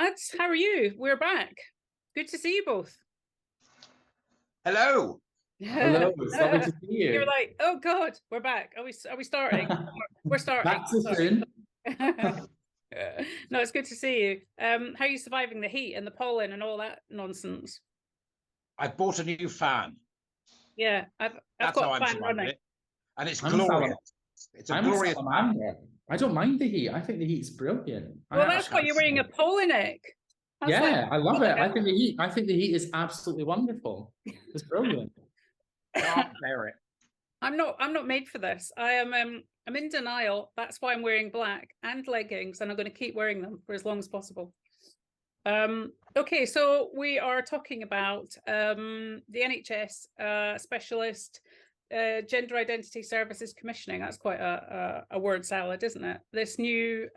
lads. How are you? We're back. Good to see you both. Hello. Hello, it's lovely to see you. You're like, oh God, we're back. Are we starting? We're starting. Back too soon. No, it's good to see you. How are you surviving the heat and the pollen and all that nonsense? I bought a new fan. Yeah, I've That's got how a I'm fan surviving running. it. And it's I'm glorious. It's a I'm glorious a fan. salamander. I don't mind the heat. I think the heat's brilliant. Well, that's why you're wearing a polo neck. I love it. I think the heat is absolutely wonderful. It's brilliant. Can't bear it. I'm not made for this. I'm in denial. That's why I'm wearing black and leggings, and I'm going to keep wearing them for as long as possible. Okay, so we are talking about the NHS specialist gender identity services commissioning. That's quite a word salad, isn't it? This new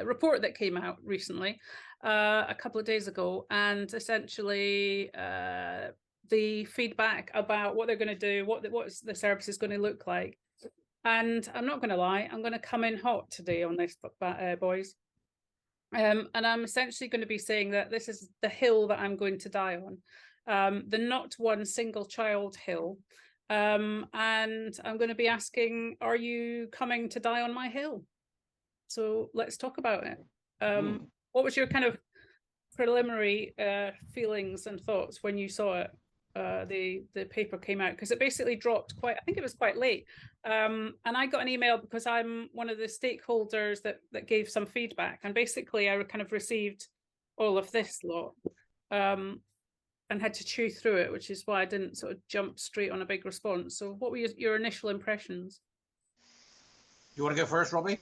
report that came out recently, a couple of days ago, and essentially the feedback about what they're going to do, what the service is going to look like. And I'm not going to lie, I'm going to come in hot today on this, boys. And I'm essentially going to be saying that this is the hill that I'm going to die on, the not one single child hill. And I'm going to be asking, are you coming to die on my hill? So let's talk about it. What was your kind of preliminary feelings and thoughts when you saw it? The paper came out, because it basically dropped I think it was quite late, and I got an email because I'm one of the stakeholders that gave some feedback, and basically I kind of received all of this lot and had to chew through it, which is why I didn't sort of jump straight on a big response. So what were your initial impressions? You want to go first, Robbie?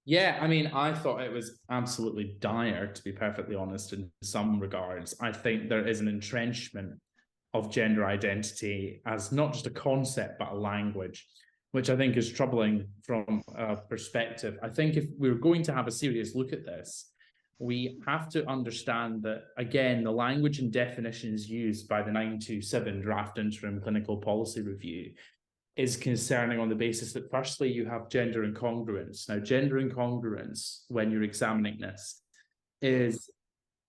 Yeah, I mean, I thought it was absolutely dire, to be perfectly honest, in some regards. I think there is an entrenchment of gender identity as not just a concept, but a language, which I think is troubling from a perspective. I think if we're going to have a serious look at this, we have to understand that, again, the language and definitions used by the 927 Draft Interim Clinical Policy Review is concerning on the basis that, firstly, you have gender incongruence. Now, gender incongruence, when you're examining this, is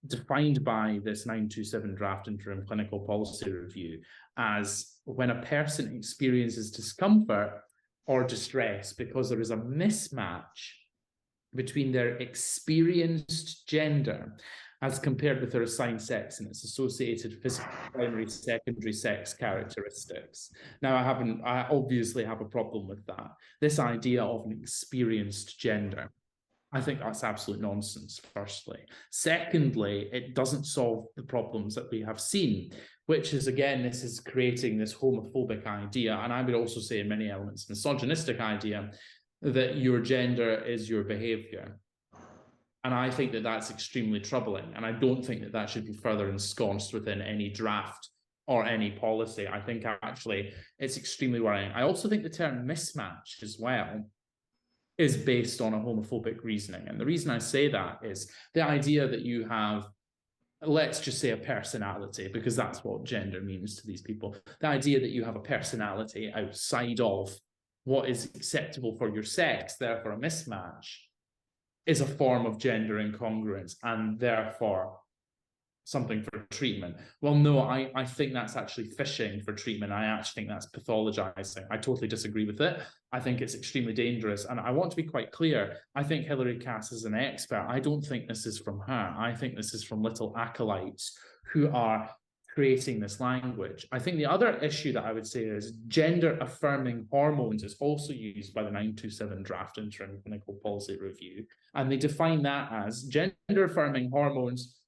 defined by this 927 Draft Interim Clinical Policy Review as when a person experiences discomfort or distress because there is a mismatch between their experienced gender as compared with their assigned sex and its associated physical, primary, secondary sex characteristics. Now, I obviously have a problem with that. This idea of an experienced gender, I think that's absolute nonsense, firstly. Secondly, it doesn't solve the problems that we have seen, which is, again, this is creating this homophobic idea, and I would also say in many elements, misogynistic idea, that your gender is your behaviour. And I think that that's extremely troubling, and I don't think that that should be further ensconced within any draft or any policy. I think actually it's extremely worrying. I also think the term mismatch as well is based on a homophobic reasoning. And the reason I say that is the idea that you have, let's just say, a personality, because that's what gender means to these people. The idea that you have a personality outside of what is acceptable for your sex, therefore a mismatch, is a form of gender incongruence and therefore something for treatment. Well, no, I think that's actually fishing for treatment. I actually think that's pathologizing. I totally disagree with it. I think it's extremely dangerous. And I want to be quite clear. I think Hilary Cass is an expert. I don't think this is from her. I think this is from little acolytes who are creating this language. I think the other issue that I would say is gender-affirming hormones is also used by the 927 Draft Interim Clinical Policy Review. And they define that as gender-affirming hormones,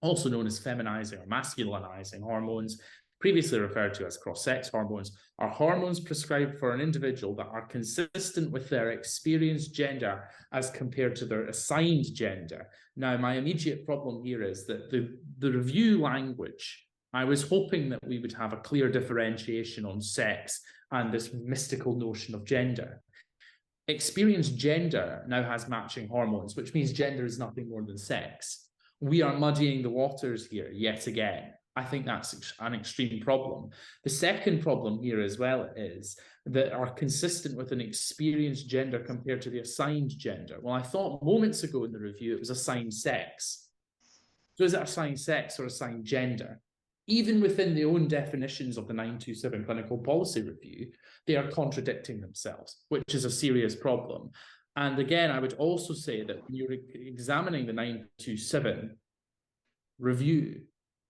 also known as feminizing or masculinizing hormones, previously referred to as cross-sex hormones, are hormones prescribed for an individual that are consistent with their experienced gender as compared to their assigned gender. Now, my immediate problem here is that the review language, I was hoping that we would have a clear differentiation on sex and this mystical notion of gender. Experienced gender now has matching hormones, which means gender is nothing more than sex. We are muddying the waters here yet again. I think that's an extreme problem. The second problem here as well is that are consistent with an experienced gender compared to the assigned gender. Well, I thought moments ago in the review it was assigned sex. So is it assigned sex or assigned gender? Even within the own definitions of the 927 Clinical Policy Review, they are contradicting themselves, which is a serious problem. And again, I would also say that when you're examining the 927 review,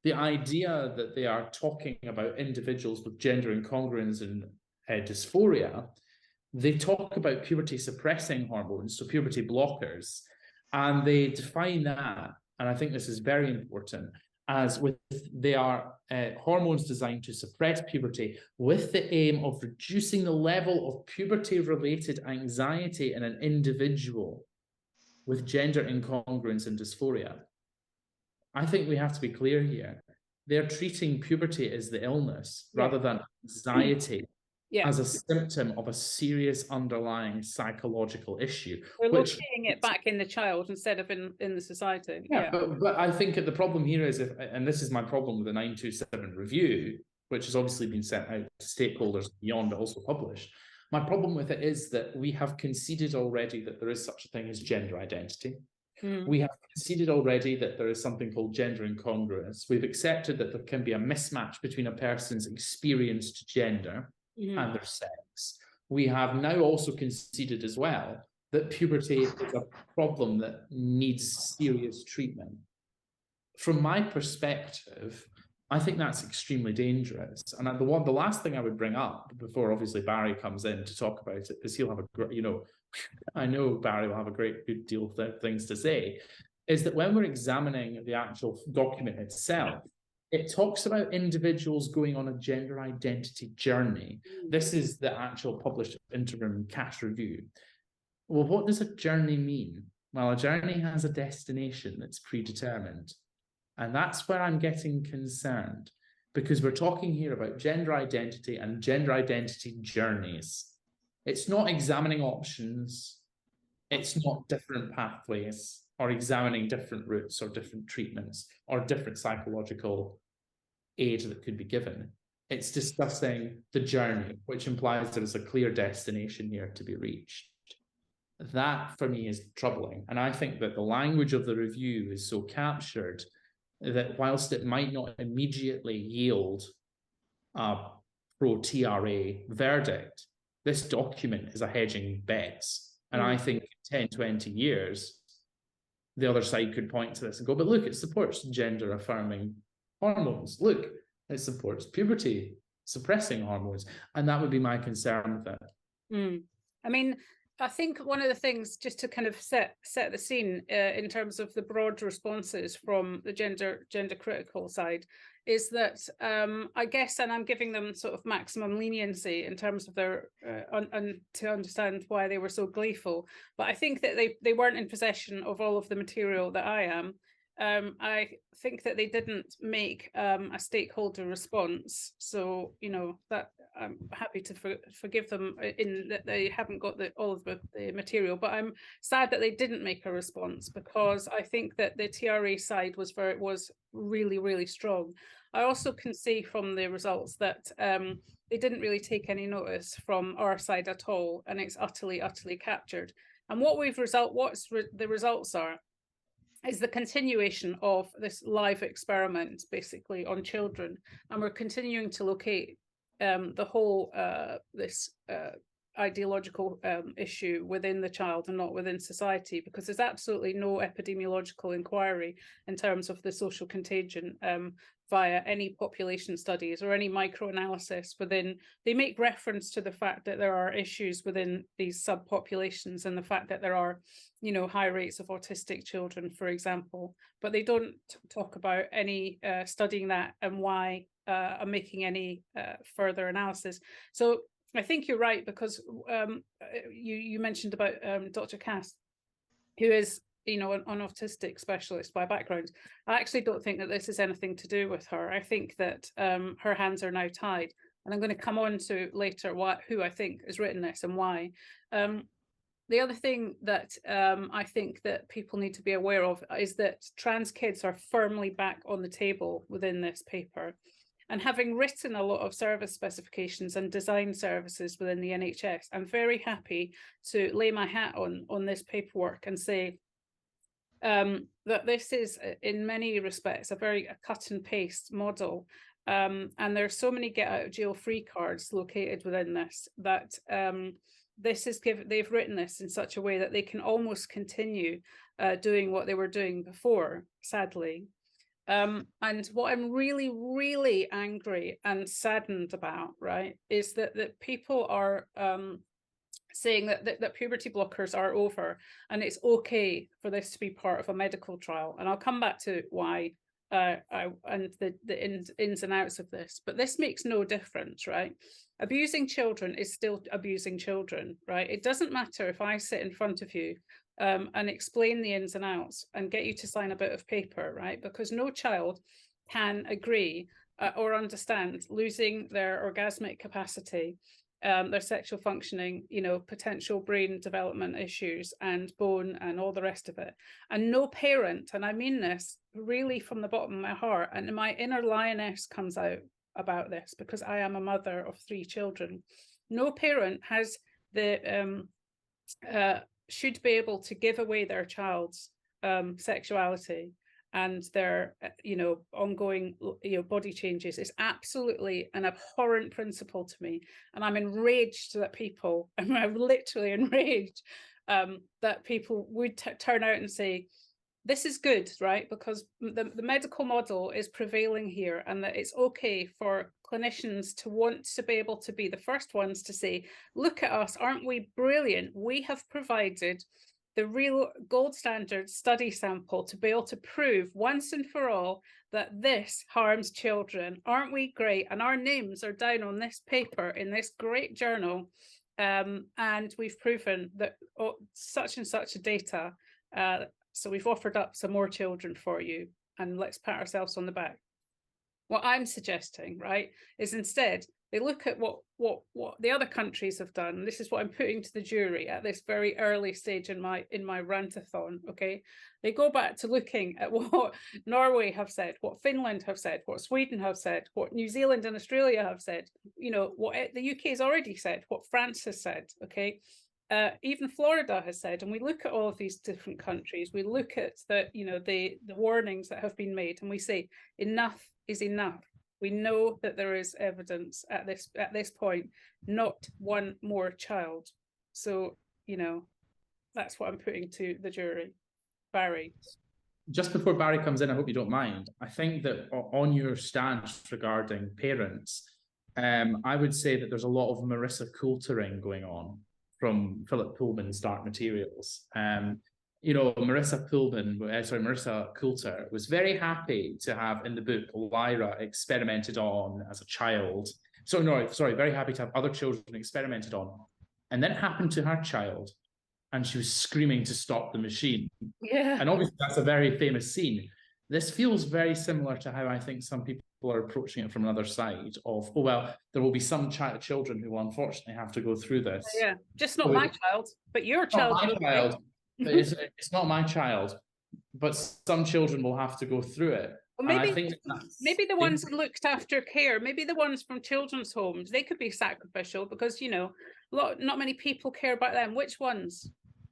the idea that they are talking about individuals with gender incongruence and dysphoria, they talk about puberty suppressing hormones, so puberty blockers, and they define that, and I think this is very important, as they are hormones designed to suppress puberty with the aim of reducing the level of puberty-related anxiety in an individual with gender incongruence and dysphoria. I think we have to be clear here. They're treating puberty as the illness rather than anxiety as a symptom of a serious underlying psychological issue. We're locating it back in the child instead of in the society. But I think the problem here is, and this is my problem with the 927 review, which has obviously been sent out to stakeholders beyond, but also published. My problem with it is that we have conceded already that there is such a thing as gender identity. We have conceded already that there is something called gender incongruence. We've accepted that there can be a mismatch between a person's experienced gender and their sex. We have now also conceded as well that puberty is a problem that needs serious treatment. From my perspective, I think that's extremely dangerous. And the last thing I would bring up before obviously Barry comes in to talk about it, because he'll have I know Barry will have a good deal of things to say, is that when we're examining the actual document itself, it talks about individuals going on a gender identity journey. This is the actual published interim CAMHS review. Well, what does a journey mean? Well, a journey has a destination that's predetermined. And that's where I'm getting concerned, because we're talking here about gender identity and gender identity journeys. It's not examining options. It's not different pathways or examining different routes or different treatments or different psychological aid that could be given. It's discussing the journey, which implies there is a clear destination here to be reached. That, for me, is troubling. And I think that the language of the review is so captured that whilst it might not immediately yield a pro-TRA verdict, this document is a hedging bets. And I think in 10, 20 years, the other side could point to this and go, but look, it supports gender-affirming hormones. Look, it supports puberty-suppressing hormones. And that would be my concern with it. I mean, I think one of the things, just to kind of set the scene in terms of the broad responses from the gender critical side, is that I guess, and I'm giving them sort of maximum leniency in terms of their and to understand why they were so gleeful, but I think that they weren't in possession of all of the material that I am. I think that they didn't make a stakeholder response, so that I'm happy to forgive them in that they haven't got all of the material, but I'm sad that they didn't make a response, because I think that the TRA side was really, really strong. I also can see from the results that they didn't really take any notice from our side at all, and it's utterly captured. And what the results are is the continuation of this live experiment, basically, on children, and we're continuing to locate the whole this ideological issue within the child and not within society, because there's absolutely no epidemiological inquiry in terms of the social contagion via any population studies or any microanalysis within. They make reference to the fact that there are issues within these subpopulations and the fact that there are, high rates of autistic children, for example, but they don't talk about any studying that and why I'm making any further analysis. So I think you're right, because you mentioned about Dr. Cass, who is an autistic specialist by background. I actually don't think that this is anything to do with her. I think that her hands are now tied, and I'm going to come on to later who I think has written this and why. The other thing that I think that people need to be aware of is that trans kids are firmly back on the table within this paper. And having written a lot of service specifications and design services within the NHS, I'm very happy to lay my hat on this paperwork and say that this is, in many respects, a very cut and paste model. And there's so many get out of jail free cards located within this that this is they've written this in such a way that they can almost continue doing what they were doing before, sadly. And what I'm really, really angry and saddened about, right, is that people are saying that puberty blockers are over and it's okay for this to be part of a medical trial. And I'll come back to why and the ins and outs of this, but this makes no difference, right? Abusing children is still abusing children, right? It doesn't matter if I sit in front of you and explain the ins and outs and get you to sign a bit of paper, right? Because no child can agree or understand losing their orgasmic capacity, their sexual functioning, you know, potential brain development issues and bone and all the rest of it. And no parent, and I mean this really from the bottom of my heart, and my inner lioness comes out about this because I am a mother of 3 children. No parent has the should be able to give away their child's sexuality and their you know, ongoing, you know, body changes. Is absolutely an abhorrent principle to me, and I'm enraged that people, and I'm literally enraged that people would turn out and say this is good, right? Because the medical model is prevailing here, and that it's okay for clinicians to want to be able to be the first ones to say, look at us, aren't we brilliant? We have provided the real gold standard study sample to be able to prove once and for all that this harms children. Aren't we great? And our names are down on this paper in this great journal. And we've proven that such and such a data. So we've offered up some more children for you, and let's pat ourselves on the back. What I'm suggesting, right, is instead they look at what the other countries have done. This is what I'm putting to the jury at this very early stage in my rantathon. Okay, they go back to looking at what Norway have said, what Finland have said, what Sweden have said, what New Zealand and Australia have said. You know what the UK has already said, what France has said. Okay. Even Florida has said, and we look at all of these different countries, we look at the, you know, the warnings that have been made, and we say enough is enough. We know that there is evidence at this point, not one more child. So, you know, that's what I'm putting to the jury. Barry. Just before Barry comes in, I hope you don't mind. I think that on your stance regarding parents, I would say that there's a lot of Marissa Coultering going on from Philip Pullman's Dark Materials. You know, Marissa Coulter was very happy to have in the book Lyra experimented on as a child. Very happy to have other children experimented on. And then it happened to her child, and she was screaming to stop the machine. Yeah. And obviously that's a very famous scene. This feels very similar to how I think some people are approaching it from another side of, oh, well, there will be some children who will unfortunately have to go through this. Yeah, just not my child, but your child. Not my child. But it's not my child, but some children will have to go through it. Well, maybe the ones that looked after care, maybe the ones from children's homes, they could be sacrificial because, you know, not many people care about them. Which ones?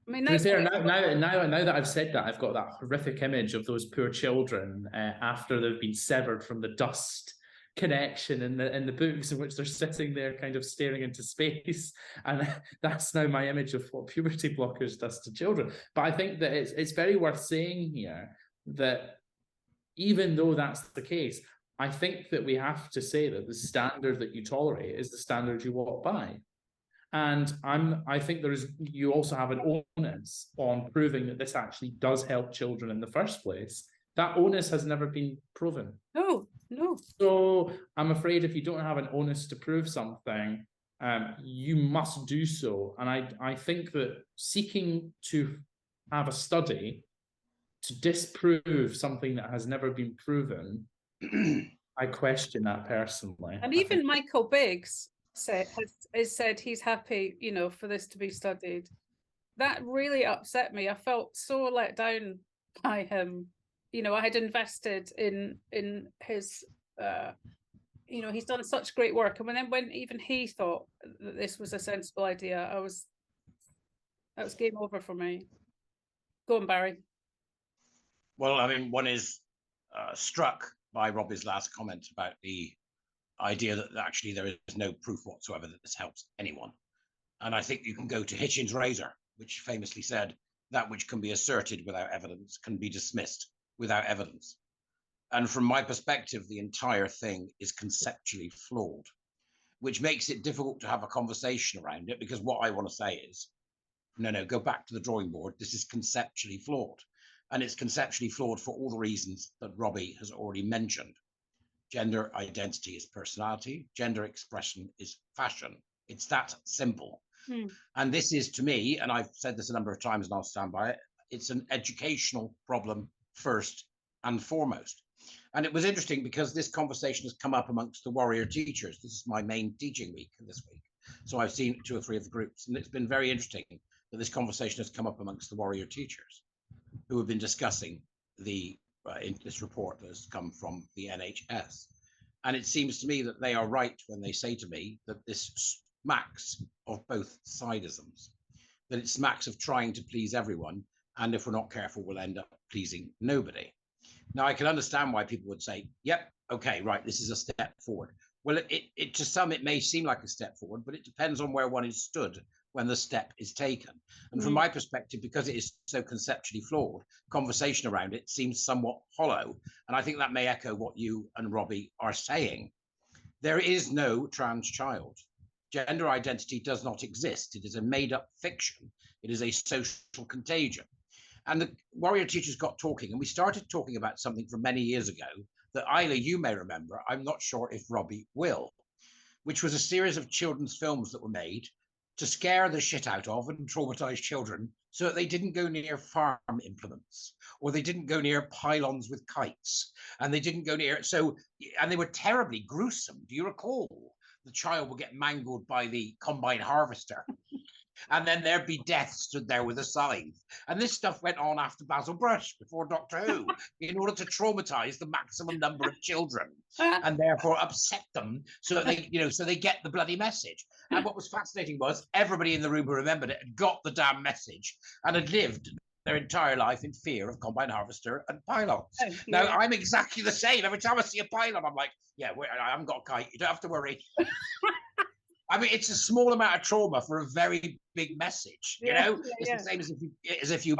I mean, that's fair, now that I've said that, I've got that horrific image of those poor children after they've been severed from the dust connection in the books in which they're sitting there kind of staring into space, and that's now my image of what puberty blockers does to children. But I think that it's very worth saying here that even though that's the case, I think that we have to say that the standard that you tolerate is the standard you walk by. And I think you also have an onus on proving that this actually does help children in the first place. That onus has never been proven. No. So I'm afraid if you don't have an onus to prove something, you must do so. And I think that seeking to have a study to disprove something that has never been proven, I question that personally. And even Michael Biggs has said he's happy, you know, for this to be studied. That really upset me. I felt so let down by him. You know, I had invested in his, you know, he's done such great work. And when even he thought that this was a sensible idea, that was game over for me. Go on, Barry. Well, I mean, one is struck by Robbie's last comment about the idea that actually there is no proof whatsoever that this helps anyone. And I think you can go to Hitchens' razor, which famously said, that which can be asserted without evidence can be dismissed without evidence. And from my perspective, the entire thing is conceptually flawed, which makes it difficult to have a conversation around it, because what I want to say is, no, go back to the drawing board. This is conceptually flawed. And it's conceptually flawed for all the reasons that Robbie has already mentioned. Gender identity is personality. Gender expression is fashion. It's that simple. And this is, to me, and I've said this a number of times and I'll stand by it, it's an educational problem first and foremost. And it was interesting because this conversation has come up amongst the warrior teachers. This is my main teaching week this week. So I've seen 2 or 3 of the groups, and it's been very interesting that this conversation has come up amongst the warrior teachers who have been discussing the in this report that has come from the NHS. And it seems to me that they are right when they say to me that this smacks of both sidisms, that it smacks of trying to please everyone, and if we're not careful, we'll end up pleasing nobody. Now, I can understand why people would say, yep, okay, right, this is a step forward. Well, it to some, it may seem like a step forward, but it depends on where one is stood when the step is taken. And from my perspective, because it is so conceptually flawed, conversation around it seems somewhat hollow. And I think that may echo what you and Robbie are saying. There is no trans child. Gender identity does not exist. It is a made-up fiction. It is a social contagion. And the warrior teachers got talking, and we started talking about something from many years ago that, Isla, you may remember, I'm not sure if Robbie will, which was a series of children's films that were made to scare the shit out of and traumatize children so that they didn't go near farm implements, or they didn't go near pylons with kites, and they didn't go near, and they were terribly gruesome. Do you recall? The child would get mangled by the combine harvester. And then there'd be Death stood there with a scythe. And this stuff went on after Basil Brush, before Doctor Who, in order to traumatize the maximum number of children and therefore upset them so that they, so they get the bloody message. And what was fascinating was everybody in the room who remembered it had got the damn message and had lived their entire life in fear of combine harvester and pylons. Oh, yeah. Now, I'm exactly the same. Every time I see a pylon, I'm like, yeah, I haven't got a kite. You don't have to worry. I mean, it's a small amount of trauma for a very big message. It's the same as if you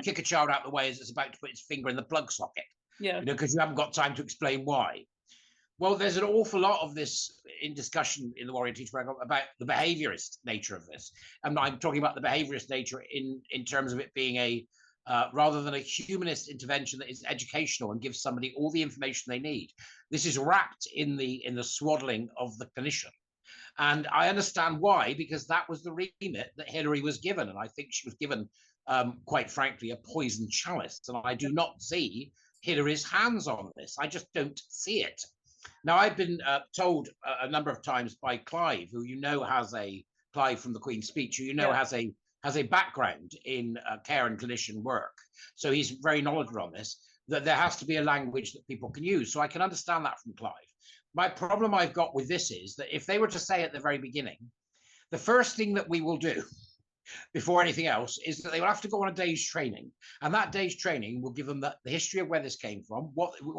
kick a child out of the way as it's about to put its finger in the plug socket. Because you haven't got time to explain why. Well, there's an awful lot of this in discussion in the Warrior Teacher program about the behaviorist nature of this. And I'm talking about the behaviorist nature in terms of it being a rather than a humanist intervention that is educational and gives somebody all the information they need. This is wrapped in the swaddling of the clinician. And I understand why, because that was the remit that Hilary was given. And I think she was given, quite frankly, a poison chalice. And I do not see Hilary's hands on this. I just don't see it. Now, I've been told a number of times by Clive, who has Clive from the Queen's Speech, who has a background in care and clinician work. So he's very knowledgeable on this, that there has to be a language that people can use. So I can understand that from Clive. My problem I've got with this is that if they were to say at the very beginning, the first thing that we will do before anything else is that they will have to go on a day's training. And that day's training will give them the history of where this came from,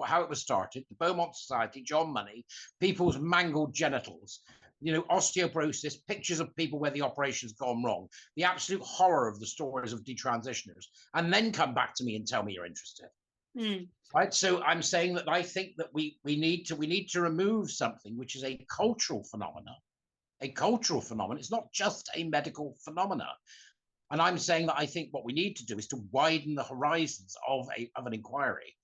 how it was started, the Beaumont Society, John Money, people's mangled genitals, osteoporosis, pictures of people where the operation's gone wrong, the absolute horror of the stories of detransitioners, and then come back to me and tell me you're interested. Right, so I'm saying that I think that we need to remove something which is a cultural phenomenon. A cultural phenomenon. It's not just a medical phenomenon. And I'm saying that I think what we need to do is to widen the horizons of an inquiry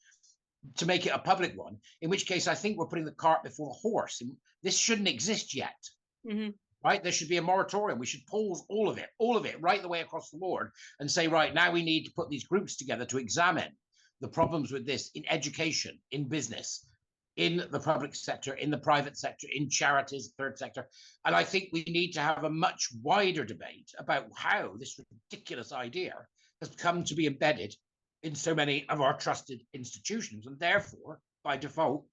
to make it a public one. In which case, I think we're putting the cart before the horse. This shouldn't exist yet. Right, there should be a moratorium. We should pause all of it, right the way across the board, and say, right, now we need to put these groups together to examine the problems with this in education, in business, in the public sector, in the private sector, in charities, third sector. And I think we need to have a much wider debate about how this ridiculous idea has come to be embedded in so many of our trusted institutions, and therefore, by default,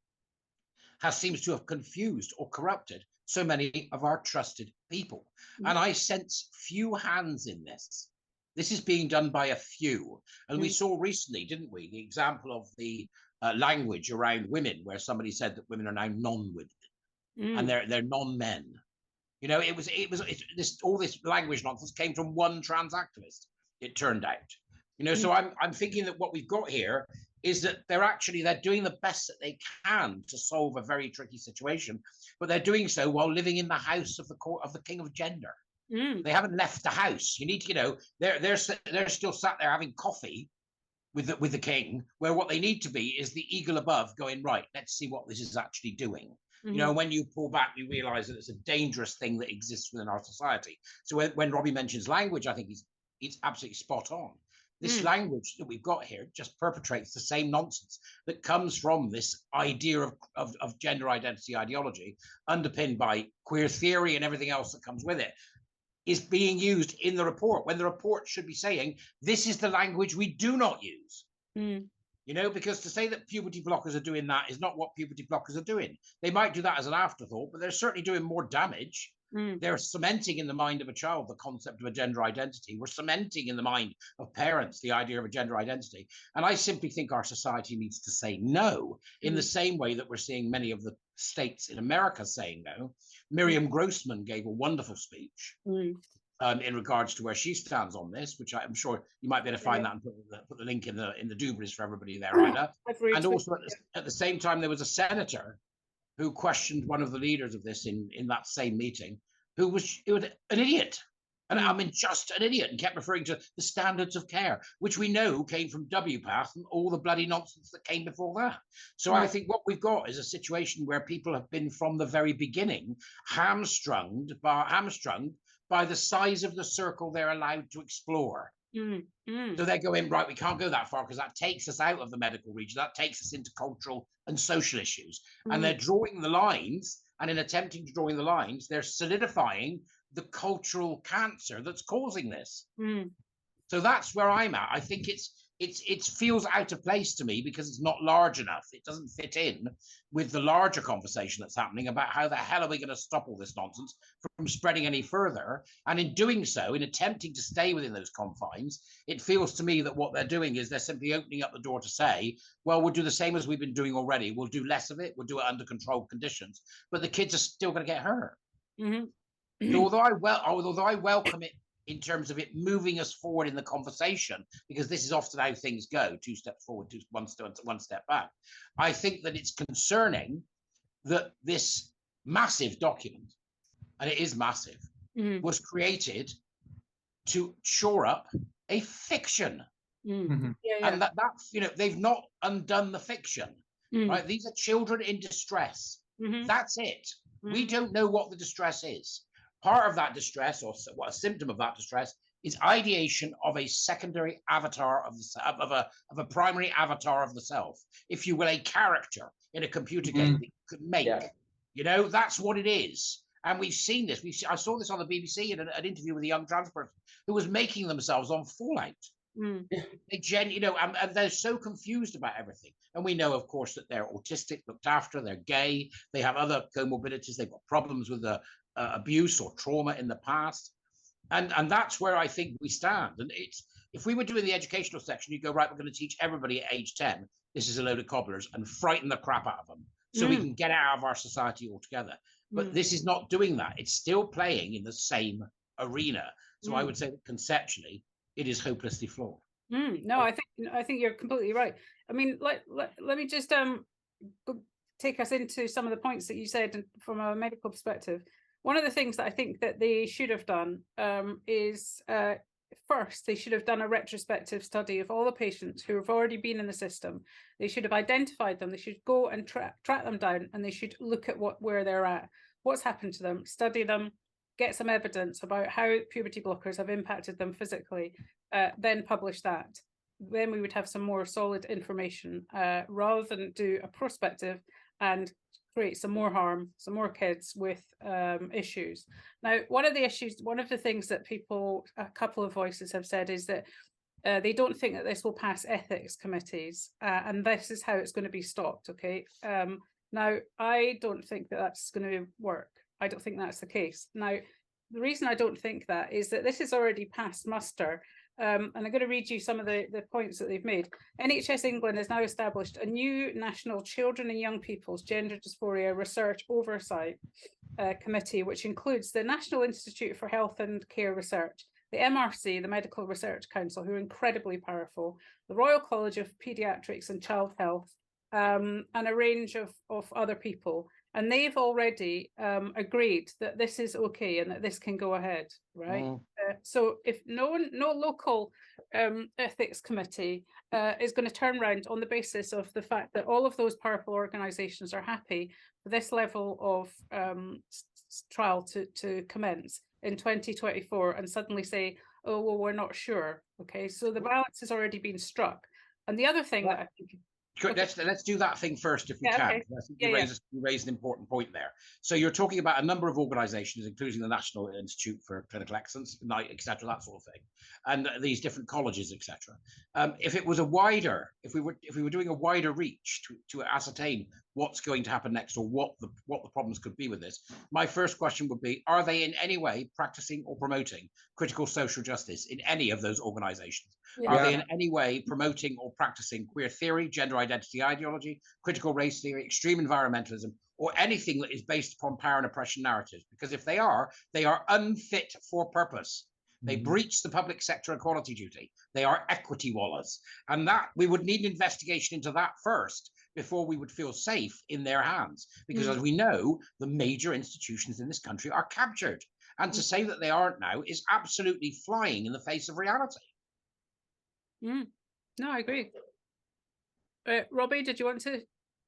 seems to have confused or corrupted so many of our trusted people. And I sense few hands in this. This is being done by a few. And we saw recently, didn't we, the example of the language around women, where somebody said that women are now non-women and they're non-men. You know, all this language nonsense came from one trans activist, it turned out. You know, so I'm thinking that what we've got here is that they're doing the best that they can to solve a very tricky situation, but they're doing so while living in the house of the court of the king of gender. They haven't left the house. You need to, you know, they're still sat there having coffee with the king, where what they need to be is the eagle above going, right, let's see what this is actually doing. You know, when you pull back, you realize that it's a dangerous thing that exists within our society. So when Robbie mentions language, I think he's absolutely spot on. This language that we've got here just perpetrates the same nonsense that comes from this idea of gender identity ideology, underpinned by queer theory and everything else that comes with it, is being used in the report, when the report should be saying, this is the language we do not use. You know, because to say that puberty blockers are doing that is not what puberty blockers are doing. They might do that as an afterthought, but they're certainly doing more damage. They're cementing in the mind of a child the concept of a gender identity. We're cementing in the mind of parents the idea of a gender identity. And I simply think our society needs to say no, in the same way that we're seeing many of the states in America saying no. Miriam Grossman gave a wonderful speech in regards to where she stands on this, which I'm sure you might be able to find that and put the link in the doobries for everybody there, Isla. And also at the same time, there was a senator who questioned one of the leaders of this in that same meeting, who was an idiot. And I mean, just an idiot, and kept referring to the standards of care, which we know came from WPATH and all the bloody nonsense that came before that. So I think what we've got is a situation where people have been from the very beginning hamstrung by the size of the circle they're allowed to explore. So they're going, right, we can't go that far because that takes us out of the medical region. That takes us into cultural and social issues. And they're drawing the lines. And in attempting to drawing the lines, they're solidifying the cultural cancer that's causing this. So that's where I'm at. I think it feels out of place to me because it's not large enough. It doesn't fit in with the larger conversation that's happening about how the hell are we going to stop all this nonsense from spreading any further. And in doing so, in attempting to stay within those confines, it feels to me that what they're doing is they're simply opening up the door to say, well, we'll do the same as we've been doing already. We'll do less of it. We'll do it under controlled conditions. But the kids are still going to get hurt. So although I welcome it in terms of it moving us forward in the conversation, because this is often how things go, 2 steps forward, one step back. I think that it's concerning that this massive document, and it is massive, was created to shore up a fiction. And that, you know, they've not undone the fiction, right? These are children in distress. That's it. We don't know what the distress is. Part of that distress, or what a symptom of that distress, is ideation of a secondary avatar of a primary avatar of the self, if you will, a character in a computer game that you could make. You know, that's what it is. And we've seen this. I saw this on the BBC in an interview with a young trans person who was making themselves on Fallout. You know, and they're so confused about everything. And we know, of course, that they're autistic, looked after, they're gay, they have other comorbidities, they've got problems with abuse or trauma in the past. And that's where I think we stand. And it's, if we were doing the educational section, you go, right, we're going to teach everybody at age 10, this is a load of cobblers, and frighten the crap out of them so we can get out of our society altogether. But this is not doing that. It's still playing in the same arena. So I would say that conceptually, it is hopelessly flawed. No, I think you're completely right. I mean, let me just take us into some of the points that you said from a medical perspective. One of the things that I think that they should have done is first, they should have done a retrospective study of all the patients who have already been in the system. They should have identified them. They should go and track them down, and they should look at where they're at, what's happened to them, study them, get some evidence about how puberty blockers have impacted them physically, then publish that. Then we would have some more solid information rather than do a prospective and create some more harm, some more kids with issues. Now, one of the things that a couple of voices have said is that they don't think that this will pass ethics committees, and this is how it's going to be stopped, okay? Now, I don't think that that's going to work. I don't think that's the case. Now, the reason I don't think that is that this is already past muster and I'm going to read you some of the points that they've made. NHS England has now established a new National Children and Young People's Gender Dysphoria Research Oversight Committee, which includes the National Institute for Health and Care Research, the MRC, the Medical Research Council, who are incredibly powerful, the Royal College of Paediatrics and Child Health, and a range of other people. And they've already agreed that this is okay and that this can go ahead, right? So if no local ethics committee is going to turn around on the basis of the fact that all of those powerful organisations are happy for this level of trial to commence in 2024 and suddenly say, oh, well, we're not sure. Okay, so the balance has already been struck. And the other thing that I think... Let's do that thing first if we can. Okay. You raised an important point there. So you're talking about a number of organisations, including the National Institute for Clinical Excellence, etc., that sort of thing, and these different colleges, etc. If it was if we were doing a wider reach to ascertain what's going to happen next or what the problems could be with this, my first question would be: are they in any way practicing or promoting critical social justice in any of those organisations? Yeah. Are they in any way promoting or practicing queer theory, gender identity ideology, critical race theory, extreme environmentalism, or anything that is based upon power and oppression narratives? Because if they are unfit for purpose. They breach the public sector equality duty. They are equity wallahs. And that we would need an investigation into that first before we would feel safe in their hands. Because as we know, the major institutions in this country are captured. And to say that they aren't now is absolutely flying in the face of reality. No, I agree. Robbie, did you want to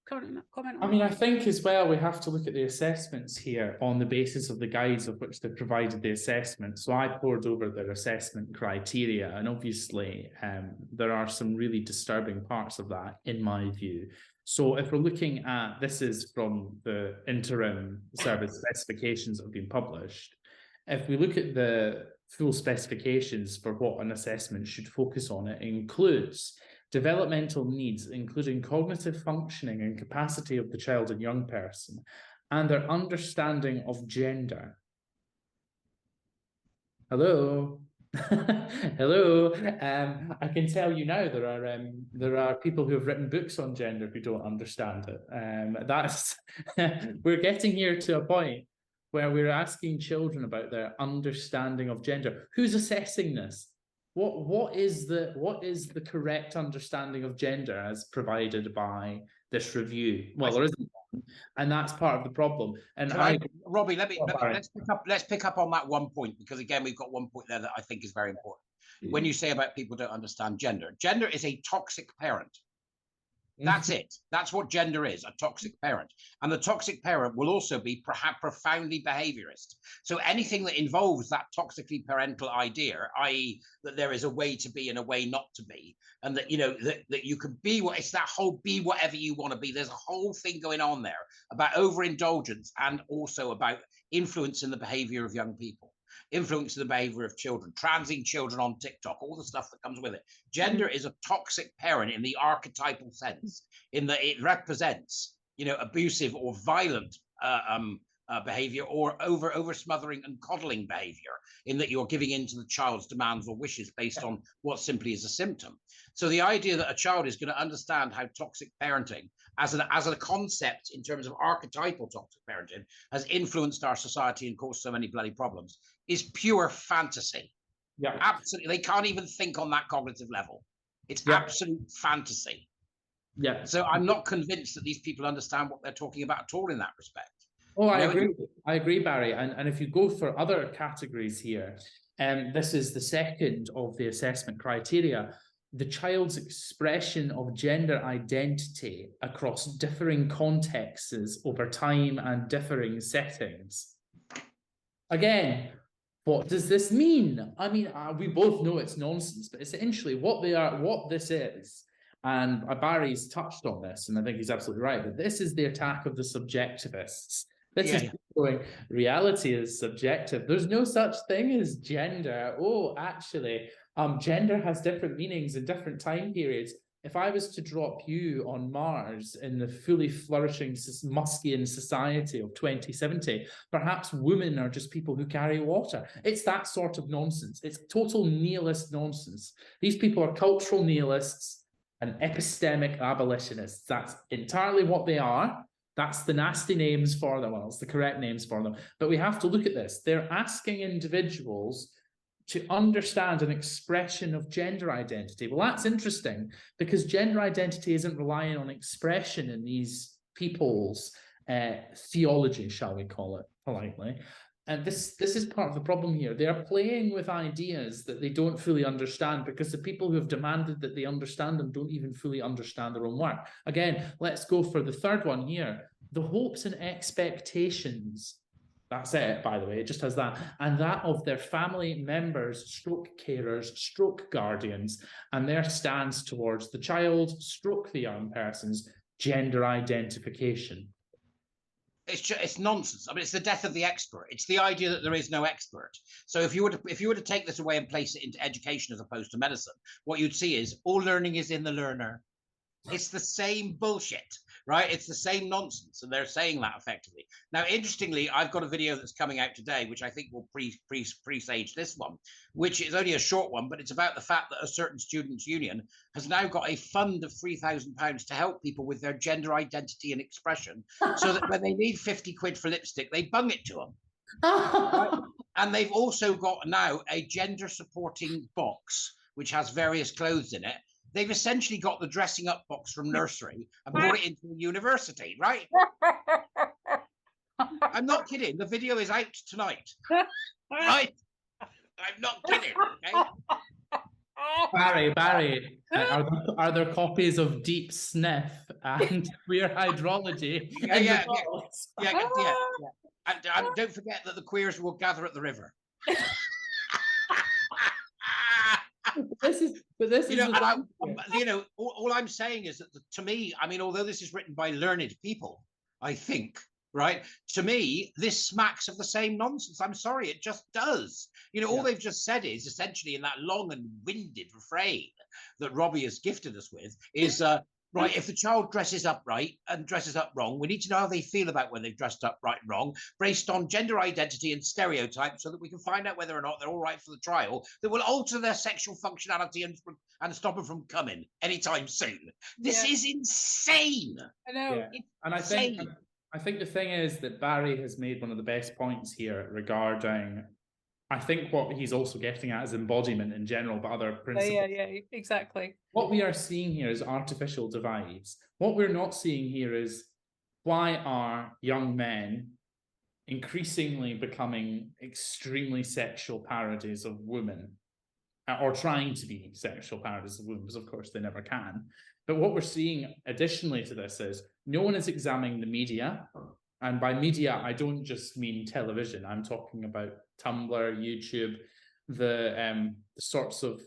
comment on I mean, I think as well, we have to look at the assessments here on the basis of the guides of which they provided the assessment. So I pored over their assessment criteria, and obviously there are some really disturbing parts of that, in my view. So if we're looking at, this is from the interim service specifications that have been published. If we look at the full specifications for what an assessment should focus on, it includes developmental needs, including cognitive functioning and capacity of the child and young person, and their understanding of gender. Hello. Hello. I can tell you now there are people who have written books on gender who don't understand it. That's we're getting here to a point where we're asking children about their understanding of gender. Who's assessing this? What is the correct understanding of gender as provided by this review? Well, there isn't one, and that's part of the problem. And Robbie, let's pick up on that one point, because again, we've got one point there that I think is very important. When you say about people don't understand gender is a toxic parent. That's it. That's what gender is, a toxic parent. And the toxic parent will also be perhaps profoundly behaviorist. So anything that involves that toxically parental idea, i.e. that there is a way to be and a way not to be, and that, you know, that you can be what, it's that whole be whatever you want to be. There's a whole thing going on there about overindulgence and also about influencing the behavior of young people, influencing the behavior of children, transing children on TikTok, all the stuff that comes with it. Gender is a toxic parent in the archetypal sense, in that it represents, you know, abusive or violent behavior, or over smothering and coddling behavior, in that you're giving in to the child's demands or wishes based on what simply is a symptom. So the idea that a child is going to understand how toxic parenting as a concept in terms of archetypal toxic parenting has influenced our society and caused so many bloody problems is pure fantasy. Yeah, absolutely. They can't even think on that cognitive level. It's absolute fantasy. Yeah. So I'm not convinced that these people understand what they're talking about at all in that respect. Oh, I agree. I agree, Barry. And if you go for other categories here, this is the second of the assessment criteria: the child's expression of gender identity across differing contexts over time and differing settings. Again, what does this mean? I mean, we both know it's nonsense, but essentially what this is, and Barry's touched on this, and I think he's absolutely right, that this is the attack of the subjectivists. This is going, reality is subjective. There's no such thing as gender. Oh, actually, gender has different meanings in different time periods. if I was to drop you on Mars in the fully flourishing Muskian society of 2070, perhaps women are just people who carry water. It's that sort of nonsense. It's total nihilist nonsense. These people are cultural nihilists and epistemic abolitionists. That's entirely what they are. That's the nasty names for them. Well, it's the correct names for them. But we have to look at this. They're asking individuals to understand an expression of gender identity. Well, that's interesting because gender identity isn't relying on expression in these people's theology, shall we call it politely. And this is part of the problem here. They are playing with ideas that they don't fully understand because the people who have demanded that they understand them don't even fully understand their own work. Again, let's go for the third one here. The hopes and expectations. That's it, by the way, it just has that. And that of their family members, stroke carers, stroke guardians, and their stance towards the child, stroke the young person's gender identification. It's nonsense. I mean, it's the death of the expert. It's the idea that there is no expert. So if you were to take this away and place it into education as opposed to medicine, what you'd see is all learning is in the learner. It's the same bullshit, right? It's the same nonsense, and they're saying that effectively. Now, interestingly, I've got a video that's coming out today, which I think will presage this one, which is only a short one, but it's about the fact that a certain students' union has now got a fund of £3,000 to help people with their gender identity and expression, so that when they need 50 quid for lipstick, they bung it to them. Right? And they've also got now a gender supporting box, which has various clothes in it. They've essentially got the dressing up box from nursery and brought it into the university, right? I'm not kidding. The video is out tonight. Right? I'm not kidding. Okay? Barry, are there copies of Deep Sniff and Queer Hydrology? Yeah. And don't forget that the queers will gather at the river. This is all I'm saying is that to me, I mean, although this is written by learned people, I think, right, to me, this smacks of the same nonsense. I'm sorry, it just does. All they've just said is essentially in that long and winded refrain that Robbie has gifted us with is, right, if the child dresses up right and dresses up wrong, we need to know how they feel about when they've dressed up right and wrong, based on gender identity and stereotypes, so that we can find out whether or not they're all right for the trial that will alter their sexual functionality and stop them from coming anytime soon. This is insane. I know. Yeah. And I think the thing is that Barry has made one of the best points here regarding, I think what he's also getting at is embodiment in general, but other principles. Yeah, exactly. What we are seeing here is artificial divides. What we're not seeing here is why are young men increasingly becoming extremely sexual parodies of women, or trying to be sexual parodies of women, because of course they never can. But what we're seeing additionally to this is no one is examining the media. And by media, I don't just mean television. I'm talking about Tumblr, YouTube, the sorts of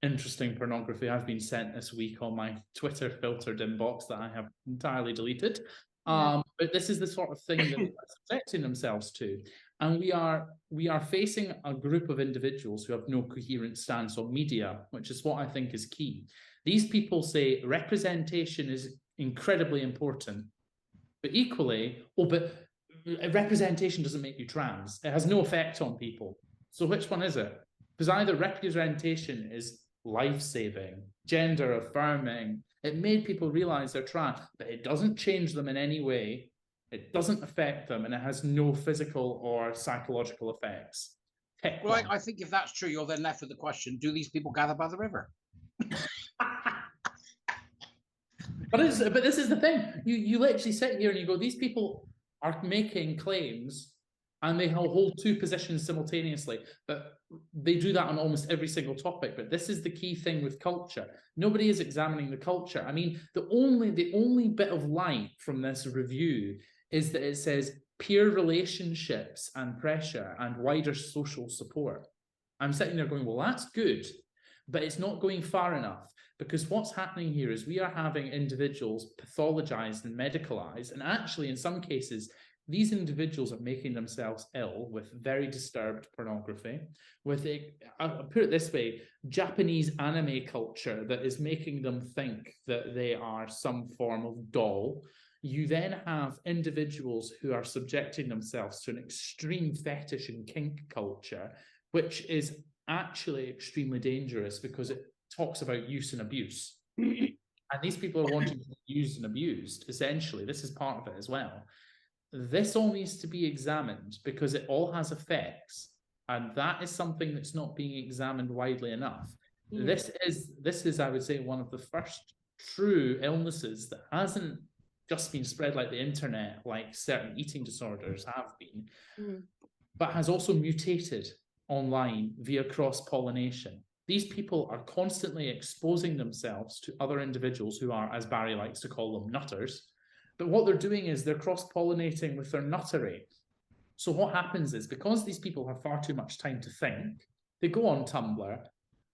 interesting pornography I've been sent this week on my Twitter filtered inbox that I have entirely deleted. But this is the sort of thing that they're subjecting themselves to. And we are facing a group of individuals who have no coherent stance on media, which is what I think is key. These people say representation is incredibly important. But equally, but representation doesn't make you trans. It has no effect on people. So which one is it? Because either representation is life-saving, gender-affirming, it made people realize they're trans, but it doesn't change them in any way. It doesn't affect them, and it has no physical or psychological effects. Well, I think if that's true, you're then left with the question, do these people gather by the river? But this is the thing. You literally sit here and you go, these people are making claims and they hold two positions simultaneously, but they do that on almost every single topic. But this is the key thing with culture. Nobody is examining the culture. I mean, the only bit of light from this review is that it says peer relationships and pressure and wider social support. I'm sitting there going, well, that's good, but it's not going far enough. Because what's happening here is we are having individuals pathologized and medicalized, and actually in some cases these individuals are making themselves ill with very disturbed pornography, with I'll put it this way, Japanese anime culture that is making them think that they are some form of doll. You then have individuals who are subjecting themselves to an extreme fetish and kink culture, which is actually extremely dangerous because it talks about use and abuse. And these people are wanting to be used and abused, essentially. This is part of it as well. This all needs to be examined because it all has effects. And that is something that's not being examined widely enough. This is, I would say, one of the first true illnesses that hasn't just been spread like the internet, like certain eating disorders have been, but has also mutated online via cross-pollination. These people are constantly exposing themselves to other individuals who are, as Barry likes to call them, nutters. But what they're doing is they're cross-pollinating with their nuttery. So what happens is, because these people have far too much time to think, they go on Tumblr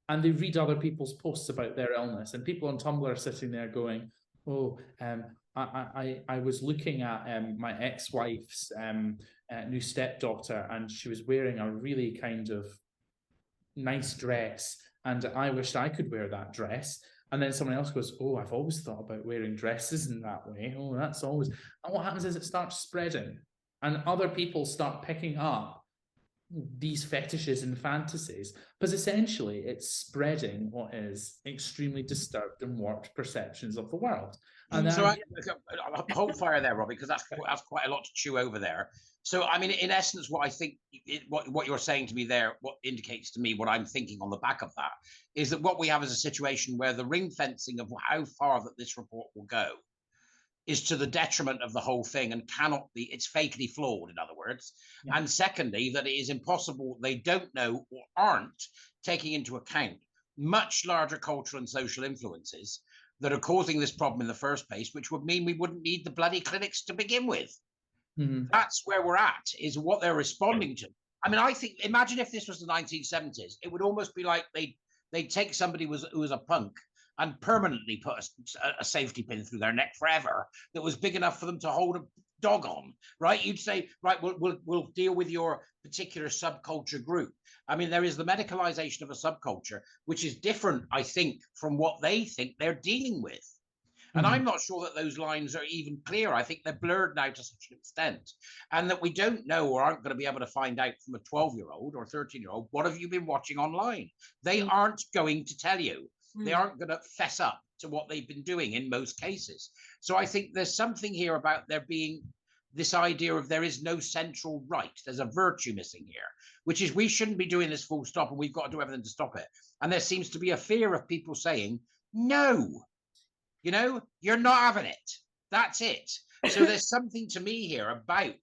and they read other people's posts about their illness. And people on Tumblr are sitting there going, oh, I was looking at my ex-wife's new stepdaughter, and she was wearing a really kind of nice dress, and I wished I could wear that dress. And then someone else goes, oh, I've always thought about wearing dresses in that way. Oh, that's always... And what happens is it starts spreading, and other people start picking up these fetishes and fantasies, because essentially it's spreading what is extremely disturbed and warped perceptions of the world. And so I'll hold fire there, Robbie, because that's quite a lot to chew over there. So, I mean, in essence, what I think, what you're saying to me there, what indicates to me what I'm thinking on the back of that, is that what we have is a situation where the ring fencing of how far that this report will go is to the detriment of the whole thing and cannot be, it's fatally flawed, in other words. Yeah. And secondly, that it is impossible, they don't know or aren't taking into account much larger cultural and social influences that are causing this problem in the first place, which would mean we wouldn't need the bloody clinics to begin with. That's where we're at, is what they're responding to. I mean, I think, imagine if this was the 1970s, it would almost be like they'd take somebody who was a punk and permanently put a safety pin through their neck forever that was big enough for them to hold a dog on, right? You'd say, right, we'll deal with your particular subculture group. I mean, there is the medicalization of a subculture, which is different, I think, from what they think they're dealing with. And I'm not sure that those lines are even clear. I think they're blurred now to such an extent, and that we don't know or aren't going to be able to find out from a 12-year-old or 13-year-old, what have you been watching online? They aren't going to tell you. They aren't going to fess up to what they've been doing in most cases. So I think there's something here about there being this idea of there is no central right. There's a virtue missing here, which is we shouldn't be doing this full stop and we've got to do everything to stop it. And there seems to be a fear of people saying, no, you know, you're not having it. That's it. So there's something to me here about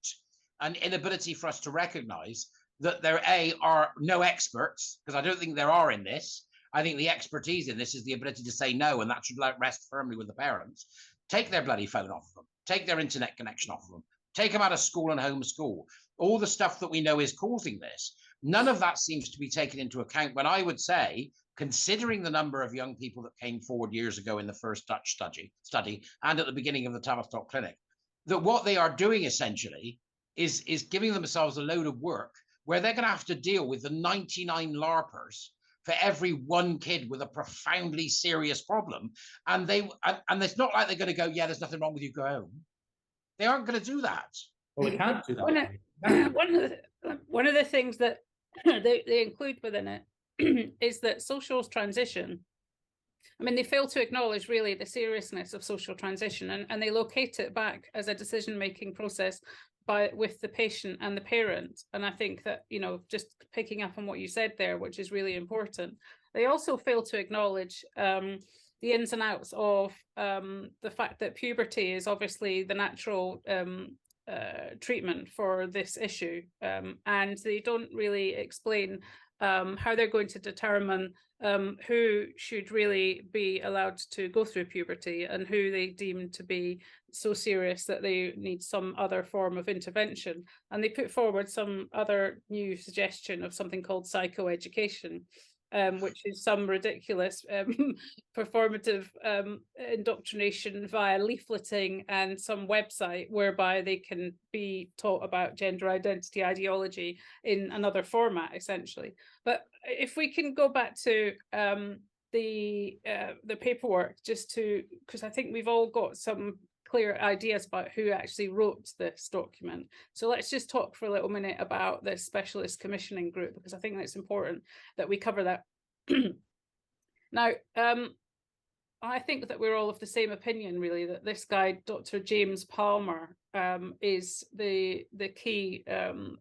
an inability for us to recognize that there are no experts, because I don't think there are in this. I think the expertise in this is the ability to say no, and that should rest firmly with the parents. Take their bloody phone off of them. Take their internet connection off of them. Take them out of school and homeschool. All the stuff that we know is causing this. None of that seems to be taken into account when I would say, considering the number of young people that came forward years ago in the first Dutch study and at the beginning of the Tavistock Clinic, that what they are doing essentially is giving themselves a load of work where they're going to have to deal with the 99 LARPers for every one kid with a profoundly serious problem. And it's not like they're going to go, yeah, there's nothing wrong with you, go home. They aren't going to do that. Well, they can't do that. One of the things that they include within it is that social transition, I mean, they fail to acknowledge really the seriousness of social transition, and they locate it back as a decision-making process with the patient and the parent. And I think that, you know, just picking up on what you said there, which is really important, they also fail to acknowledge the ins and outs of the fact that puberty is obviously the natural treatment for this issue, and they don't really explain how they're going to determine who should really be allowed to go through puberty and who they deem to be so serious that they need some other form of intervention. And they put forward some other new suggestion of something called psychoeducation, which is some ridiculous performative indoctrination via leafleting and some website whereby they can be taught about gender identity ideology in another format, essentially. But if we can go back to the paperwork, just to, because I think we've all got some clear ideas about who actually wrote this document. So let's just talk for a little minute about this specialist commissioning group, because I think that's important that we cover that. Now, I think that we're all of the same opinion, really, that this guy, Dr. James Palmer, is the key